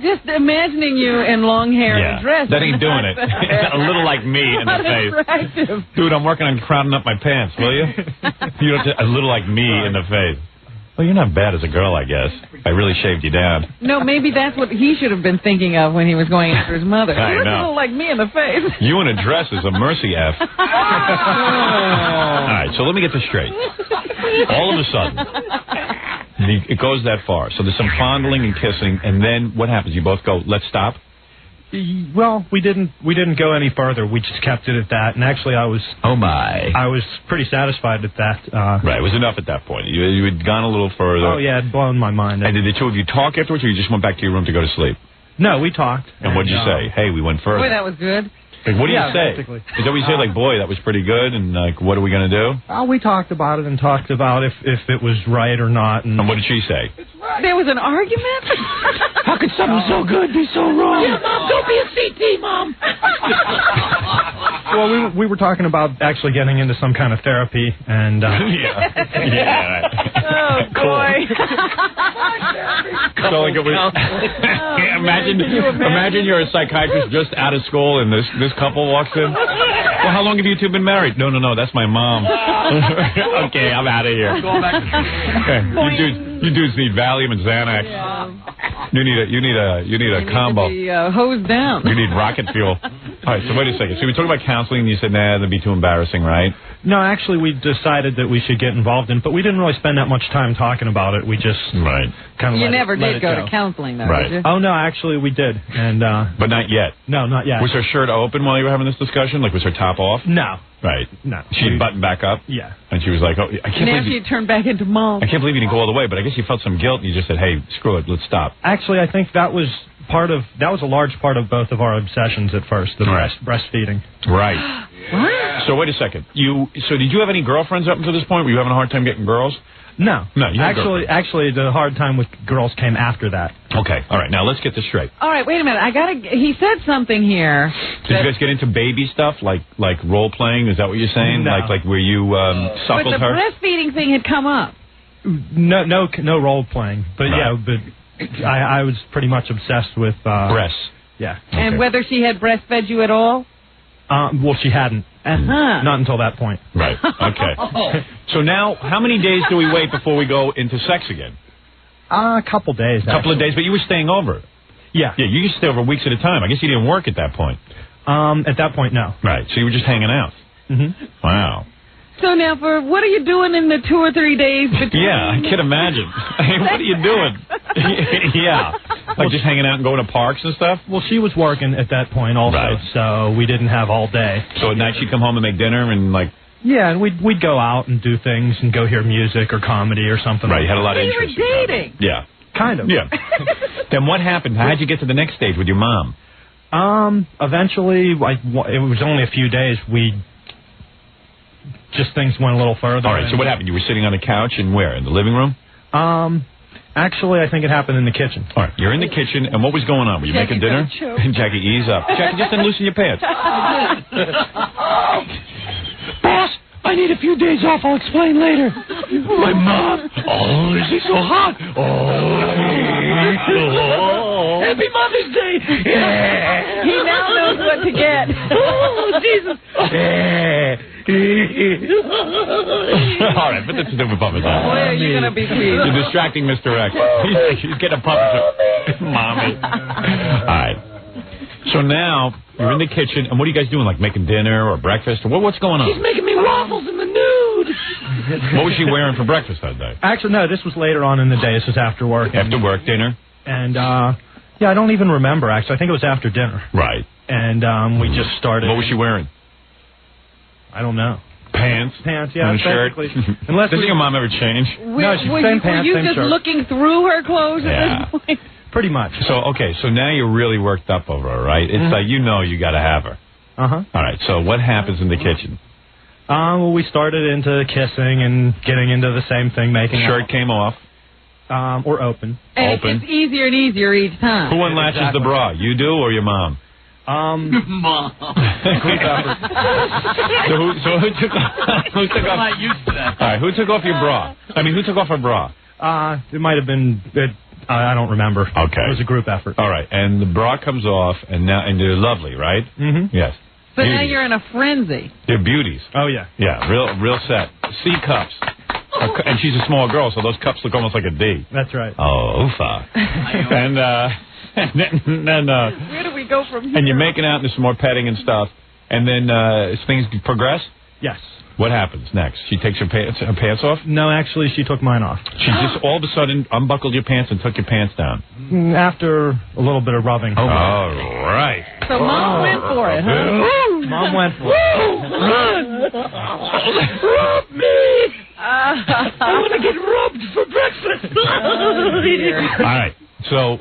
Just imagining you in long hair and a dress. That ain't doing it. A little like me in the face. Attractive. Dude, I'm working on crowding up my pants, will you? You don't a little like me in the face. Well, you're not bad as a girl, I guess. I really shaved you down. No, maybe that's what he should have been thinking of when he was going after his mother. I You look know. a little like me in the face. You in a dress is a mercy F. All right, so let me get this straight. All of a sudden, it goes that far. So there's some fondling and kissing, and then what happens? You both go, let's stop? Well, we didn't go any further. We just kept it at that. And actually, I was pretty satisfied at that. Right, it was enough at that point. You had gone a little further. Oh, yeah, it blown my mind. And did the two of you talk afterwards, or you just went back to your room to go to sleep? No, we talked. And what'd you say? Hey, we went further. Boy, that was good. Like, what do you say? basically. Is that what you say? Like, boy, that was pretty good, and like, what are we going to do? We talked about it and talked about if it was right or not. And And what did she say? There was an argument? How could something so good be so wrong? Yeah, Mom, don't be a CT, Mom. well, we were talking about actually getting into some kind of therapy, and Yeah. Oh, boy. So like it was. Imagine you're a psychiatrist just out of school, and this couple walks in. Well, how long have you two been married? No, that's my mom. Okay, I'm out of here. Okay, you dudes need Valium and Xanax. Yeah. You need a combo. You need to be hosed down. You need rocket fuel. All right, so wait a second. So we talked about counseling, and you said, nah, that'd be too embarrassing, right? No, actually, we decided that we should get involved in, but we didn't really spend that much time talking about it. We just kind of You never let did it go to counseling, though, Right. did you? Oh no, actually we did, and But not yet. no, not yet. Was her shirt open while you were having this discussion? Like, was her top off? No, Right. no. She'd buttoned back up? Yeah. And she was like, oh, I can't Now believe she turned back into Mom. you didn't go all the way, but I guess you felt some guilt, and you just said, hey, screw it, let's stop. Actually, I think that was a large part of both of our obsessions at first, the Right. breastfeeding. Right. What? So wait a second. So did you have any girlfriends up until this point? Were you having a hard time getting girls? No. No, you had Actually, the hard time with girls came after that. Okay. All right. Now let's get this straight. All right, wait a minute. He said something here. Did you guys get into baby stuff like role playing? Is that what you're saying? No. Like where you But suckled the her? breastfeeding thing had come up. No role playing, but Right. yeah, but I was pretty much obsessed with Breasts. Yeah. And Okay. whether she had breastfed you at all? Well, she hadn't. Not until that point. Right. Okay. So now, how many days do we wait before we go into sex again? A couple days. A couple of days, but you were staying over. Yeah. Yeah, you used to stay over weeks at a time. I guess you didn't work at that point. At that point, no. Right. So you were just hanging out. Mm-hmm. Wow. So now, what are you doing in the 2 or 3 days between? Yeah, I can imagine. What are you doing? Yeah. Like just hanging out and going to parks and stuff? Well, she was working at that point also, Right. so we didn't have all day. So at night she'd come home and make dinner and like... Yeah, and we'd go out and do things and go hear music or comedy or something. Right, you had a lot of You interest. were dating. Yeah. Kind of. Yeah. Then what happened? How'd you get to the next stage with your mom? Eventually, it was only a few days. Things went a little further. All right, so what happened? You were sitting on the couch and where? In the living room? Actually, I think it happened in the kitchen. All right, you're in the kitchen, and what was going on? Were you making dinner? Jackie, ease up. Jackie, just unloosen your pants. Boss, I need a few days off. I'll explain later. My mom. Oh, is he so hot? Oh. Happy Mother's Day. Yeah. He now knows what to get. Oh, Jesus. All right, put the stupid puppet on. Boy, are you going to be pleased. You're distracting Mr. X. He's getting a puppet. Mommy. All right. So now you're in the kitchen, and what are you guys doing? Like making dinner or breakfast? Or what's going on? She's making me waffles in the nude. What was she wearing for breakfast that day? Actually, no, this was later on in the day. This was after work. After work, dinner? And, yeah, I don't even remember, actually. I think it was after dinner. Right. And we just started. What was she wearing? I don't know. Pants? Pants, yeah. And a shirt? Unless Doesn't your mom ever change? No, she's same pants, Were you same just shirt. looking through her clothes at this point? Pretty much. So, okay, so now you're really worked up over her, right? It's like you know you got to have her. Uh-huh. All right, so what happens in the kitchen? Well, we started into kissing and getting into the same thing, making Shirt came off. or open. And Open. it gets easier and easier each time. Who unlatches the bra? You do or your mom? Mom. So who took off? I'm not used to that. All right, who took off your bra? I mean, who took off her bra? It might have been. I don't remember. Okay. It was a group effort. All right, and the bra comes off, and they're lovely, right? Mm-hmm. Yes. So now Beauties. you're in a frenzy. They're beauties. Oh, yeah. Yeah, real set. C cups. And she's a small girl, so those cups look almost like a D. That's right. Oh, oofa. And then Where do we go from here? and you're making out, and there's some more petting and stuff, and then as things progress, Yes. what happens next? She takes her pants off? No, actually, she took mine off. She just all of a sudden unbuckled your pants and took your pants down. After a little bit of rubbing. All right. So Mom went for it, huh? Mom went for it. Rub me. I want to get rubbed for breakfast. All right. So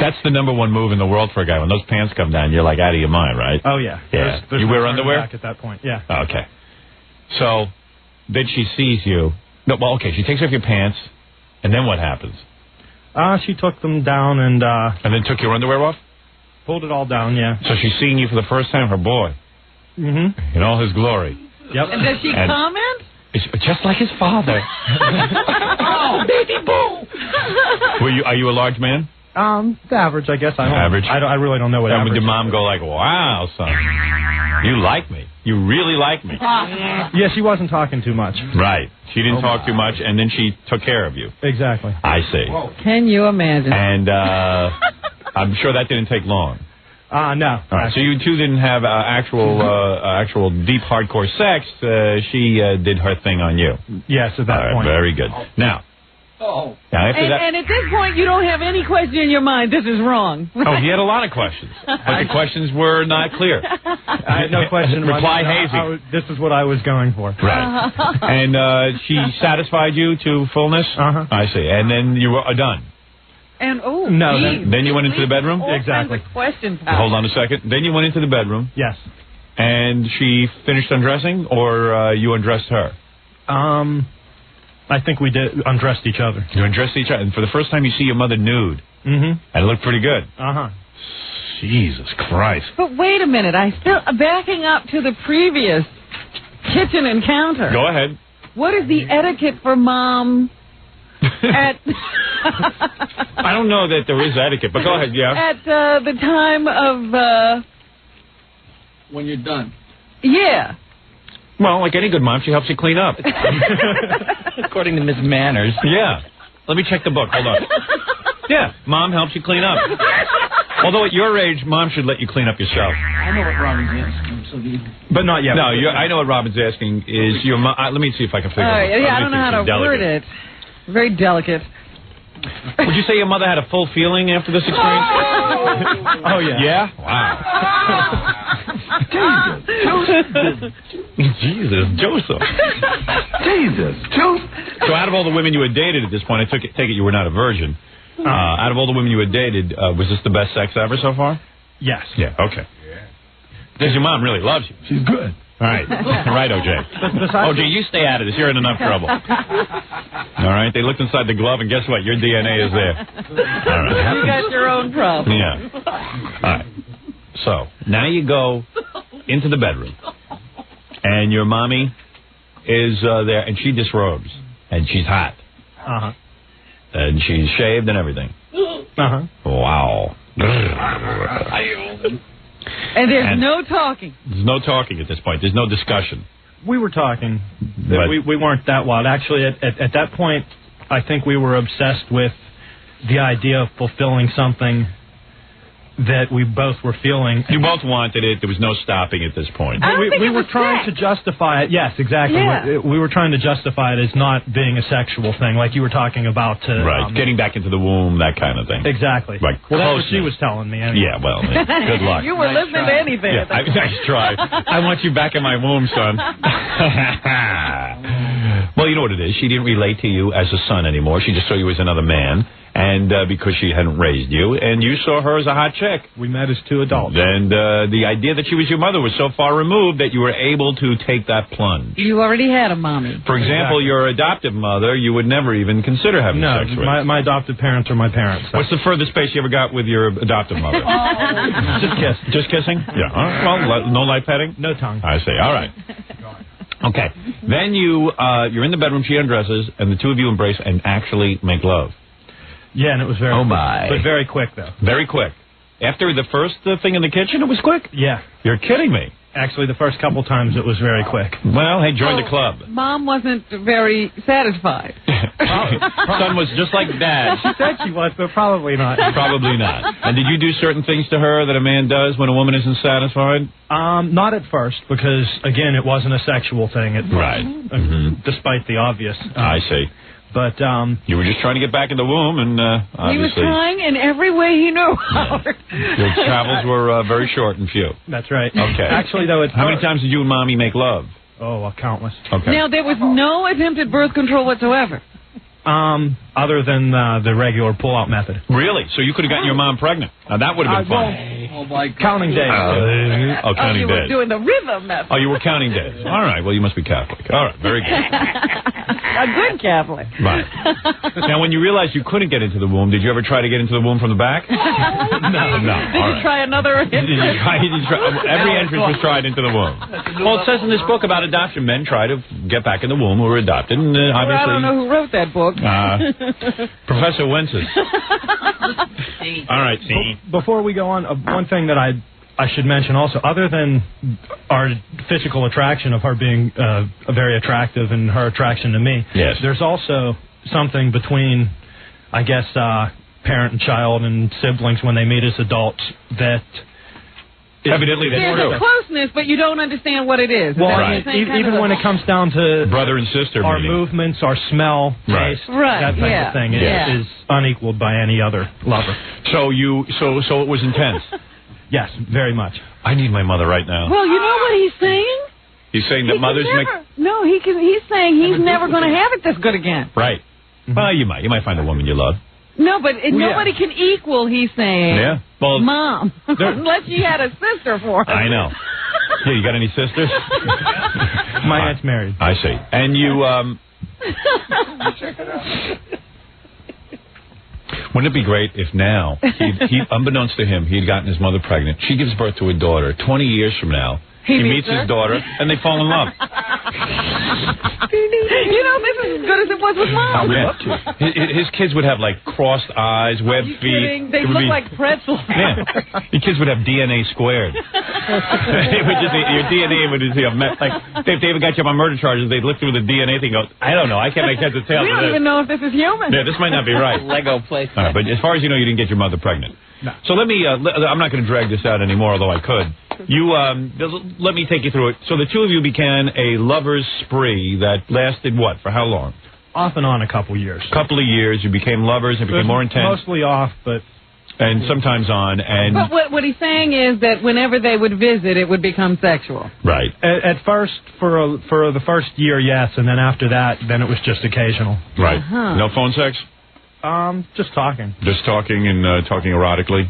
that's the number one move in the world for a guy. When those pants come down, you're like out of your mind, right? Oh, yeah. Yeah. There's You no wear turning underwear? back at that point, yeah. Okay. So then she sees you. No, well, okay. She takes off your pants, and then what happens? She took them down and And then took your underwear off. pulled it all down, yeah. So she's seeing you for the first time, her boy, Mm-hmm. in all his glory. Yep. And does she And- comment? It's just like his father. Oh, baby boo. Are you a large man? The average, I guess. Average? I really don't know what And average would your is. mom go like, "Wow, son, you like me. You really like me." Yeah, she wasn't talking too much. Right. She didn't talk too much, and then she took care of you. Exactly. I see. Can you imagine? And I'm sure that didn't take long. No. All right. So you two didn't have actual deep hardcore sex. She did her thing on you. Yes, at that All right. point. Very good. Now after that. And at this point, you don't have any question in your mind. This is wrong. Oh, he had a lot of questions, but the questions were not clear. I had no question. in my Reply mind. hazy. This is what I was going for. Right. And she satisfied you to fullness? Uh-huh. I see. And then you were done. And No, geez, then you went into the bedroom? all Exactly. kinds of questions. Hold on a second. Then you went into the bedroom, Yes. and she finished undressing, or you undressed her? I think we did undressed each other. You undressed each other. And for the first time, you see your mother nude. Mm-hmm. And it looked pretty good. Uh-huh. Jesus Christ. But wait a minute. Backing up to the previous kitchen encounter. Go ahead. What is the etiquette for Mom at I don't know that there is etiquette, but go ahead, yeah. At the time of... When you're done. Yeah. Well, like any good mom, she helps you clean up. According to Miss Manners. Yeah. Let me check the book. Hold on. Yeah, mom helps you clean up. Although at your age, mom should let you clean up yourself. I know what Robin's asking, so But not yet. No, I know what Robin's asking is your mom. Let me see if I can figure it out. Yeah, I don't know how to word it. Very delicate. Would you say your mother had a full feeling after this experience? Oh, yeah. Yeah? Wow. Jesus, Joseph. Jesus. So out of all the women you had dated at this point, I take it you were not a virgin. Out of all the women you had dated, was this the best sex ever so far? Yes. Yeah, okay. Because your mom really loves you. She's good. All right. Right, OJ. OJ, you stay out of this. You're in enough trouble. All right. They looked inside the glove, and guess what? Your DNA is there. All right. You got your own problem. Yeah. All right. So, now you go into the bedroom, and your mommy is there, and she disrobes, and she's hot. Uh-huh. And she's shaved and everything. Uh-huh. Wow. And there's no talking. There's no talking at this point. There's no discussion. We were talking. But We weren't that wild. Actually, at that point, I think we were obsessed with the idea of fulfilling something that we both were feeling. You both wanted it. There was no stopping at this point. We were trying to justify it. Yes, exactly. Yeah. We were trying to justify it as not being a sexual thing, like you were talking about. Right, getting back into the womb, that kind of thing. Exactly. Right. Well, that's what Closeness. she was telling me. Anyway. Yeah, well, good luck. You were listening to anything. Yeah, nice try. I want you back in my womb, son. Well, you know what it is. She didn't relate to you as a son anymore. She just saw you as another man, and because she hadn't raised you, and you saw her as a hot chick. We met as two adults. And the idea that she was your mother was so far removed that you were able to take that plunge. You already had a mommy. For example, your adoptive mother, you would never even consider having sex with. My adoptive parents are my parents. So. What's the furthest space you ever got with your adoptive mother? Just kiss. Just kissing? Yeah. All right. Well, no light petting? No tongue. I see. All right. Okay. Then you're in the bedroom, she undresses, and the two of you embrace and actually make love. Yeah, and it was very Oh, my. But very quick, though. Very quick. After the first thing in the kitchen, it was quick? Yeah. You're kidding me. Actually, the first couple times it was very quick. Well, hey, join the club. Mom wasn't very satisfied. Son was just like Dad. She said she was, but probably not. Probably not. And did you do certain things to her that a man does when a woman isn't satisfied? Not at first, because, again, it wasn't a sexual thing. Right. Despite the obvious. I see. But you were just trying to get back in the womb, and obviously... He was trying in every way he knew. Your travels were very short and few. That's right. Okay. Actually, though, How many times did you and Mommy make love? Oh, countless. Okay. Now, there was no attempted birth control whatsoever. Other than the regular pull-out method. Really? So you could have gotten your mom pregnant. Now, that would have been fun. Oh, my God. Counting days. Counting you were days. doing the rhythm method. Oh, you were counting days. All right. Well, you must be Catholic. All right. Very good. A good Catholic. Right. Now, when you realized you couldn't get into the womb, did you ever try to get into the womb from the back? No. Did All you right. try another Did you try, every entrance was tried into the womb. Well, it says in this book about adoption, men try to get back in the womb who were adopted, and obviously... I don't know who wrote that book. Professor Wences. All right, see. Before we go on, one thing that I should mention also, other than our physical attraction of her being very attractive and her attraction to me, yes, there's also something between, I guess, parent and child and siblings when they meet as adults that... Evidently, there's a closeness, but you don't understand what it is. Well, right. Even when it comes down to brother and sister, our meeting. movements, our smell, Right. taste, Right, that type of thing is unequaled by any other lover. So so it was intense. Yes, very much. I need my mother right now. Well, you know what he's saying? He's saying that mothers make No, he's saying he's never going to have it this good again. right. Well, you might find a woman you love. No, but nobody can equal, he's saying. Yeah. Well, Mom. Unless you had a sister for him. I know. Yeah, you got any sisters? My aunt's married. I see. And you, wouldn't it be great if now, he unbeknownst to him, he had gotten his mother pregnant. She gives birth to a daughter. 20 years from now, he meets his daughter, and they fall in love. You know, this is as good as it was with Mom. His kids would have like crossed eyes, webbed feet. They look like pretzels. Yeah. Your kids would have DNA squared. It would just, your DNA would just be like, if they even got you up on murder charges, they'd look through the DNA thing and go, I don't know, I can't make heads or tails. We don't even know if this is human. Yeah, this might not be right. Lego place. But as far as you know, you didn't get your mother pregnant. No. So let me, I'm not going to drag this out anymore, although I could. You, let me take you through it. So the two of you began a lover's spree that lasted what? For how long? Off and on a couple years. Couple of years. You became lovers. It became more intense. Mostly off, but... And sometimes on. And But what he's saying is that whenever they would visit, it would become sexual. Right. At first, for the first year, yes, and then after that, then it was just occasional. Right. No phone sex? Just talking. Just talking and talking erotically?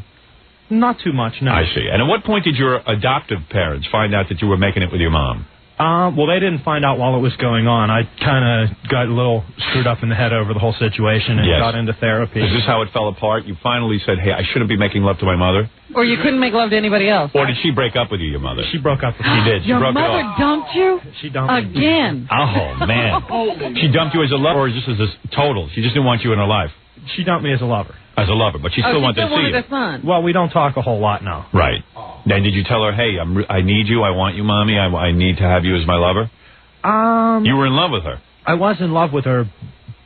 Not too much, no. I see. And at what point did your adoptive parents find out that you were making it with your mom? Well, they didn't find out while it was going on. I kind of got a little screwed up in the head over the whole situation and got into therapy. Is this how it fell apart? You finally said, hey, I shouldn't be making love to my mother? Or you couldn't make love to anybody else? Or did she break up with you, your mother? She broke up with me. She did. She Your broke mother it off. dumped you? She dumped me. Again. Oh, man. She dumped you as a lover or just as a total? She just didn't want you in her life? She dumped me as a lover. As a lover, but she still wanted to see you. A son. Well, we don't talk a whole lot now. Right. Then did you tell her, hey, I need you, I want you, Mommy, I need to have you as my lover? You were in love with her. I was in love with her,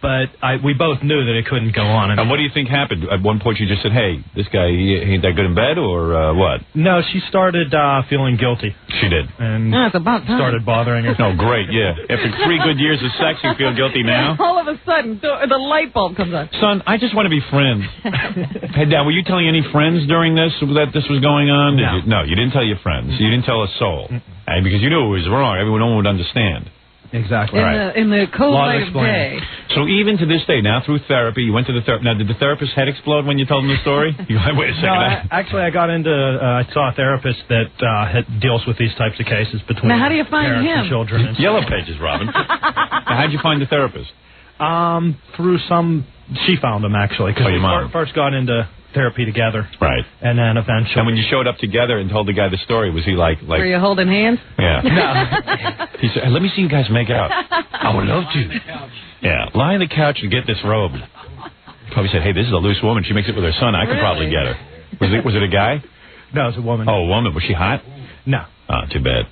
but we both knew that it couldn't go on. And what do you think happened? At one point you just said, hey, this guy, he ain't that good in bed, or what? No, she started feeling guilty. She did. And it's about time. Started bothering her. No, great, yeah. After 3 good years of sex, you feel guilty now? All of a sudden, the light bulb comes on. Son, I just want to be friends. Hey, Dad, were you telling any friends during this that this was going on? No. You didn't tell your friends. You didn't tell a soul. And because you knew it was wrong. No one would understand. Exactly. In the cold light of day. So even to this day, now through therapy, you went to the therapist. Now, did the therapist's head explode when you told him the story? You go, wait a second. No, actually, I got into, I saw a therapist that deals with these types of cases between now, how do you find parents him? and children. And Yellow Pages, Robin. Now, how'd you find the therapist? Through she found him, actually. Because your mom. we first got into therapy together. Right. And then eventually... And when you showed up together and told the guy the story, was he like... Were you holding hands? Yeah. No. He said, hey, let me see you guys make out. I would love to. Yeah. Lie on the couch and get this robe. Probably said, hey, this is a loose woman. She makes it with her son. I could probably get her. Was it a guy? No, it was a woman. Oh, a woman. Was she hot? No. Oh, too bad.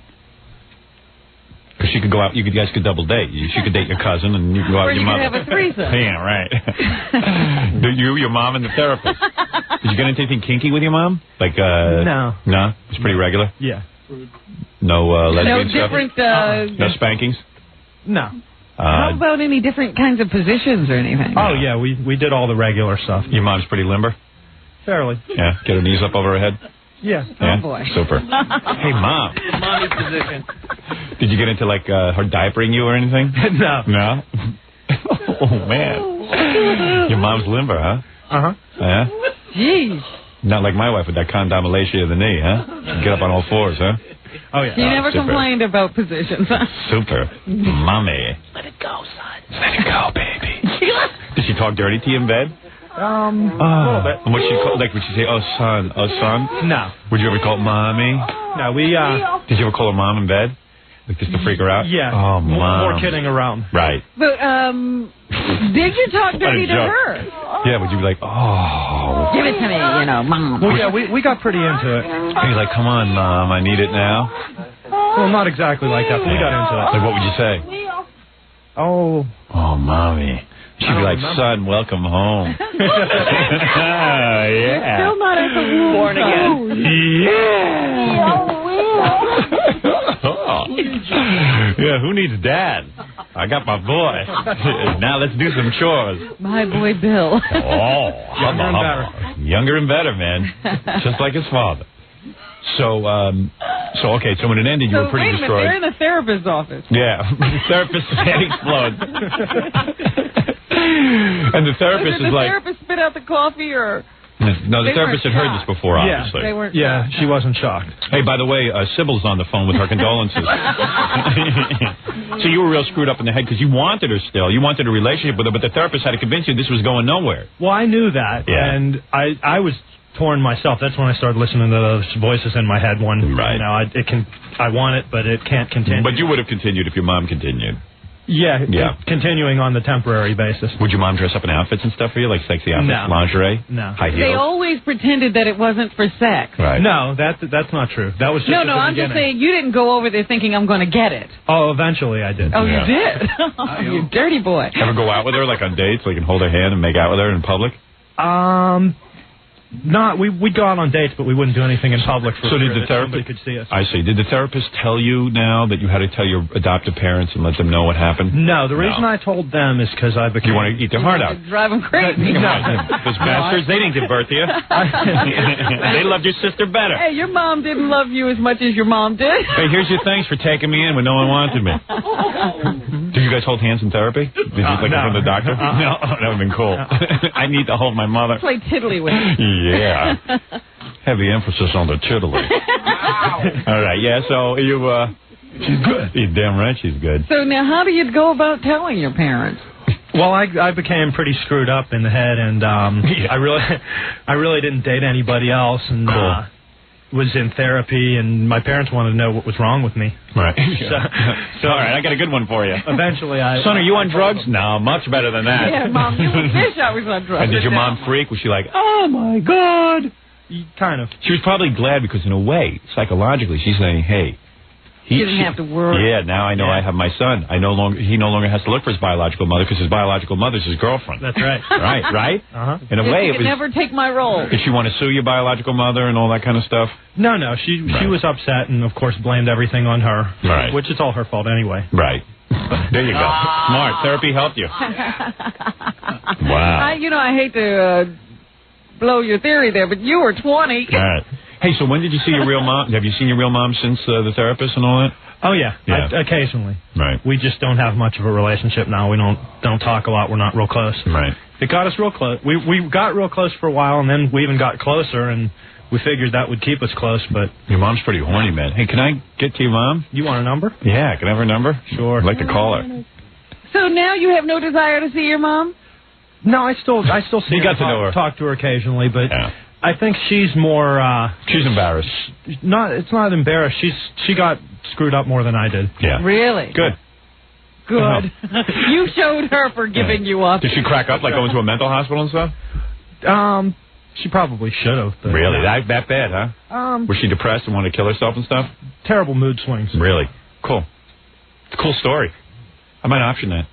Because she could go out, you guys could double date. She could date your cousin, and you could go out with your mother. Or you could have a threesome. Yeah, right. your mom, and the therapist. Did you get into anything kinky with your mom? Like, No. No? It's pretty regular? Yeah. No lesbian stuff? No different... No spankings? No. How about any different kinds of positions or anything? Oh, yeah, we did all the regular stuff. Your mom's pretty limber? Fairly. Yeah, get her knees up over her head? Yeah. Yeah? Oh, boy. Super. Hey, Mom. Mommy position. Did you get into, like, her diapering you or anything? No. No? Oh, man. Your mom's limber, huh? Uh-huh. Yeah? Jeez. Not like my wife with that condomilatia of the knee, huh? Get up on all fours, huh? Oh, yeah. You never super. complained about positions, huh? Super. Mommy. Let it go, son. Let it go, baby. Did she talk dirty to you in bed? A little bit. And would she say, oh, son? No. Would you ever call it mommy? No, Did you ever call her mom in bed? Like just to freak her out? Yeah. Oh, Mom. More kidding around. Right. But, did you talk dirty to joke. her? Yeah, would you be like, oh. Give it to me, Mom. Well, yeah, we got pretty into it. You're like, come on, Mom, I need it now. Well, not exactly like that, but we got into it. Like, what would you say? Oh. Oh, Mommy. She'd be like, son, welcome home. Yeah. Still not at the womb. Born again. Yeah, who needs dad? I got my boy. Now let's do some chores. My boy Bill. Oh, Younger and better. Younger and better, man. Just like his father. So okay, so when it ended, you were pretty wait a minute, destroyed. they're in the therapist's office. Yeah, the therapist's head explodes. And the therapist Did is the like... therapist spit out the coffee, or... No, the They therapist had weren't heard this shocked. before, Yeah, obviously. They weren't Yeah, she wasn't shocked. Hey, by the way, Sybil's on the phone with her condolences. So you were real screwed up in the head because you wanted her still. You wanted a relationship with her, but the therapist had to convince you this was going nowhere. Well, I knew that, Yeah. and I was torn myself. That's when I started listening to those voices in my head. Right. I want it, but it can't continue. But you would have continued if your mom continued. Yeah, Yeah. Continuing on the temporary basis. Would your mom dress up in outfits and stuff for you, like sexy outfits, No. lingerie, No. high They heels? always pretended that it wasn't for sex. Right. No, that's not true. That was just No, at the I'm just beginning. saying you didn't go over there thinking I'm going to get it. Oh, eventually I did. Oh, Yeah. you did? You dirty boy. Ever go out with her, like on dates, like, and hold her hand and make out with her in public? Not we'd go out on dates, but we wouldn't do anything in public for So did fear the that therapist- somebody could see us. I see. Did the therapist tell you now that you had to tell your adoptive parents and let them know what happened? No, the reason I told them is because I became. You want to eat their heart out. Drive them crazy. Come on, those bastards, they didn't give birth to you. They loved your sister better. Hey, your mom didn't love you as much as your mom did. Hey, here's your thanks for taking me in when no one wanted me. Do you guys hold hands in therapy? Did you like no. from the doctor? No, that would have been cool. I need to hold my mother. Play tiddlywink. Yeah. Heavy emphasis on the tiddly. All right, yeah, so you, she's good. You're damn right she's good. So now how do you go about telling your parents? Well, I became pretty screwed up in the head, and I really didn't date anybody else, and Cool. was in therapy, and my parents wanted to know what was wrong with me. Right. So All right, I got a good one for you. eventually, Son, are you on drugs? No, much better than that. Yeah, Mom, you wish I was on drugs. And did your mom freak? Was she like, oh my God? Kind of. She was probably glad because in a way, psychologically, she's saying, hey, He didn't have to worry. Yeah, now I know I have my son. He no longer has to look for his biological mother because his biological mother's his girlfriend. That's right. Right? Uh-huh. In a way, You it could was. never take my role. Did she want to sue your biological mother and all that kind of stuff? No, she was upset and, of course, blamed everything on her. Right. Which is all her fault anyway. Right. There you go. Smart. Therapy helped you. Wow. I hate to blow your theory there, but you were 20. All right. Hey, so when did you see your real mom? Have you seen your real mom since the therapist and all that? Oh, yeah. Yeah. Occasionally. Right. We just don't have much of a relationship now. We don't talk a lot. We're not real close. Right. It got us real close. We got real close for a while, and then we even got closer, and we figured that would keep us close, but... Your mom's pretty horny, man. Hey, can I get to your mom? You want a number? Yeah, can I have her number? Sure. I'd like to call her. So now you have no desire to see your mom? No, I still see You her. got to know her. Talk to her occasionally, but Yeah. I think she's more... She's embarrassed. It's not embarrassed. She got screwed up more than I did. Yeah. Really? Good. Good. You showed her for giving you up. Did she crack up, like going to a mental hospital and stuff? She probably should have. But Really? That bad, huh? Was she depressed and wanted to kill herself and stuff? Terrible mood swings. Really? Cool. It's a cool story. I might option that.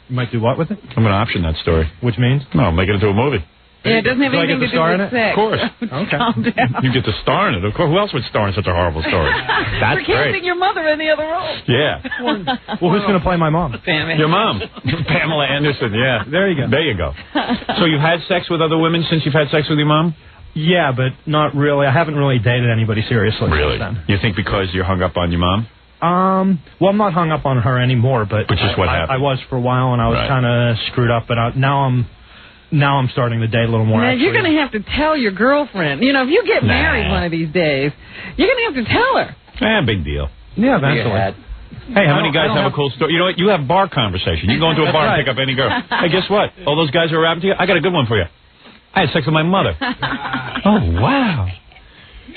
You might do what with it? I'm going to option that story. Which means? No, make it into a movie. Yeah, it doesn't have Do I anything get to to star do in with it? sex. Of course. Okay. Calm down. You get to star in it. Of course. Who else would star in such a horrible story? That's For casting great. your mother in the other role. Yeah. Well, who's going to play my mom? Damn it. Your mom. Pamela Anderson, yeah. There you go. There you go. So you've had sex with other women since you've had sex with your mom? Yeah, but not really. I haven't really dated anybody seriously since then. You think because you're hung up on your mom? Well, I'm not hung up on her anymore, but just what happened. I was for a while, and I was Right. kind of screwed up. But now I'm starting to date a little more. Now, you're actually. going to have to tell your girlfriend. You know, if you get Nah. married one of these days, you're going to have to tell her. Big deal. Yeah, eventually. Hey, how many guys have a cool story? You know what? You have bar conversation. You can go into a bar and pick up any girl. Hey, guess what? All those guys who are rapping to you, I got a good one for you. I had sex with my mother. Oh, wow.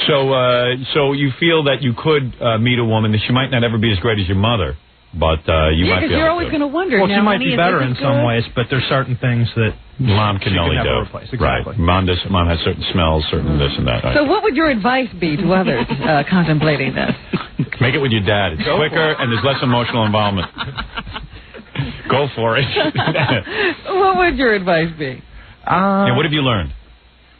So you feel that you could meet a woman that she might not ever be as great as your mother, but you Yeah, might be because you're able always to. going to wonder. Well, now, she might honey, be is better this in good? some ways, but there's certain things that Mom can she only can never do. replace. Exactly. Right. Mom has certain smells, certain this and that. So what would your advice be to others contemplating this? Make it with your dad. It's quicker and there's less emotional involvement. Go for it. What would your advice be? Yeah, what have you learned?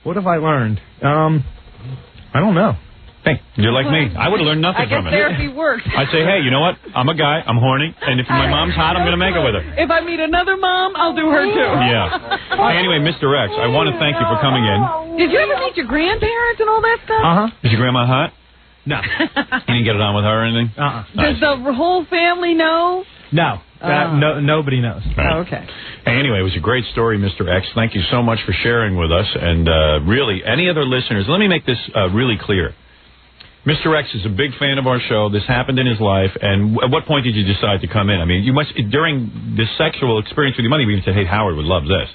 What have I learned? I don't know. Hey, you're like me. I would have learned nothing I guess from it. therapy works. I'd say, hey, you know what? I'm a guy. I'm horny. And if my mom's hot, I'm going to make it with her. If I meet another mom, I'll do her too. Yeah. Hey, anyway, Mr. X, I want to thank you for coming in. Did you ever meet your grandparents and all that stuff? Uh-huh. Is your grandma hot? No. You didn't get it on with her or anything? Uh-uh. Does the whole family know? No. Nobody knows. Right. Oh, okay. Hey, anyway, it was a great story, Mr. X. Thank you so much for sharing with us. And really, any other listeners, let me make this really clear. Mr. X is a big fan of our show. This happened in his life. And at what point did you decide to come in? I mean, you must, during this sexual experience with your mother, you even said, hey, Howard would love this.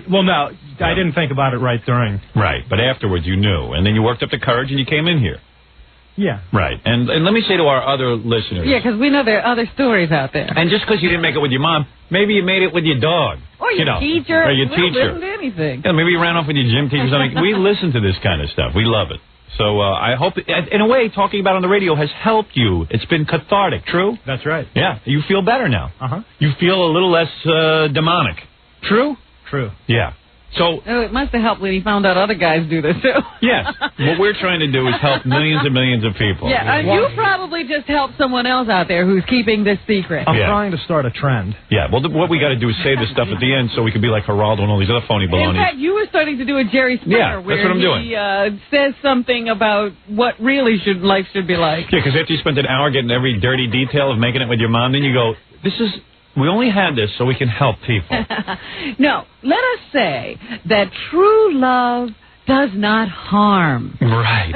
Well, no, I didn't think about it right during. Right. But afterwards, you knew. And then you worked up the courage and you came in here. Yeah. Right. And let me say to our other listeners. Yeah, because we know there are other stories out there. And just because you didn't make it with your mom, maybe you made it with your dog. Or your teacher. Or your We'll teacher. listen to anything. Yeah, maybe you ran off with your gym teacher or something. We listen to this kind of stuff. We love it. So I hope, in a way, talking about it on the radio has helped you. It's been cathartic. True? That's right. Yeah. You feel better now. Uh-huh. You feel a little less demonic. True? True. Yeah. So Oh, it must have helped when he found out other guys do this, too. yes, what we're trying to do is help millions and millions of people. Yeah, and you probably just helped someone else out there who's keeping this secret. I'm Yeah. trying to start a trend. Yeah, well, what we got to do is say this stuff at the end so we can be like Geraldo and all these other phony In balonies. fact, you were starting to do a Jerry Springer Yeah, that's where what I'm doing. he says something about what really life should be like. Yeah, because after you spent an hour getting every dirty detail of making it with your mom, then you go, we only had this so we can help people. No, let us say that true love does not harm. Right.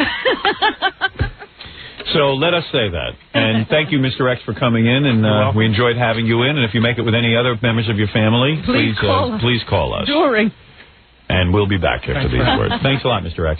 So let us say that. And thank you, Mr. X, for coming in, and we enjoyed having you in. And if you make it with any other members of your family, Please call us. please call us. During. And we'll be back after these words. Thanks a lot, Mr. X.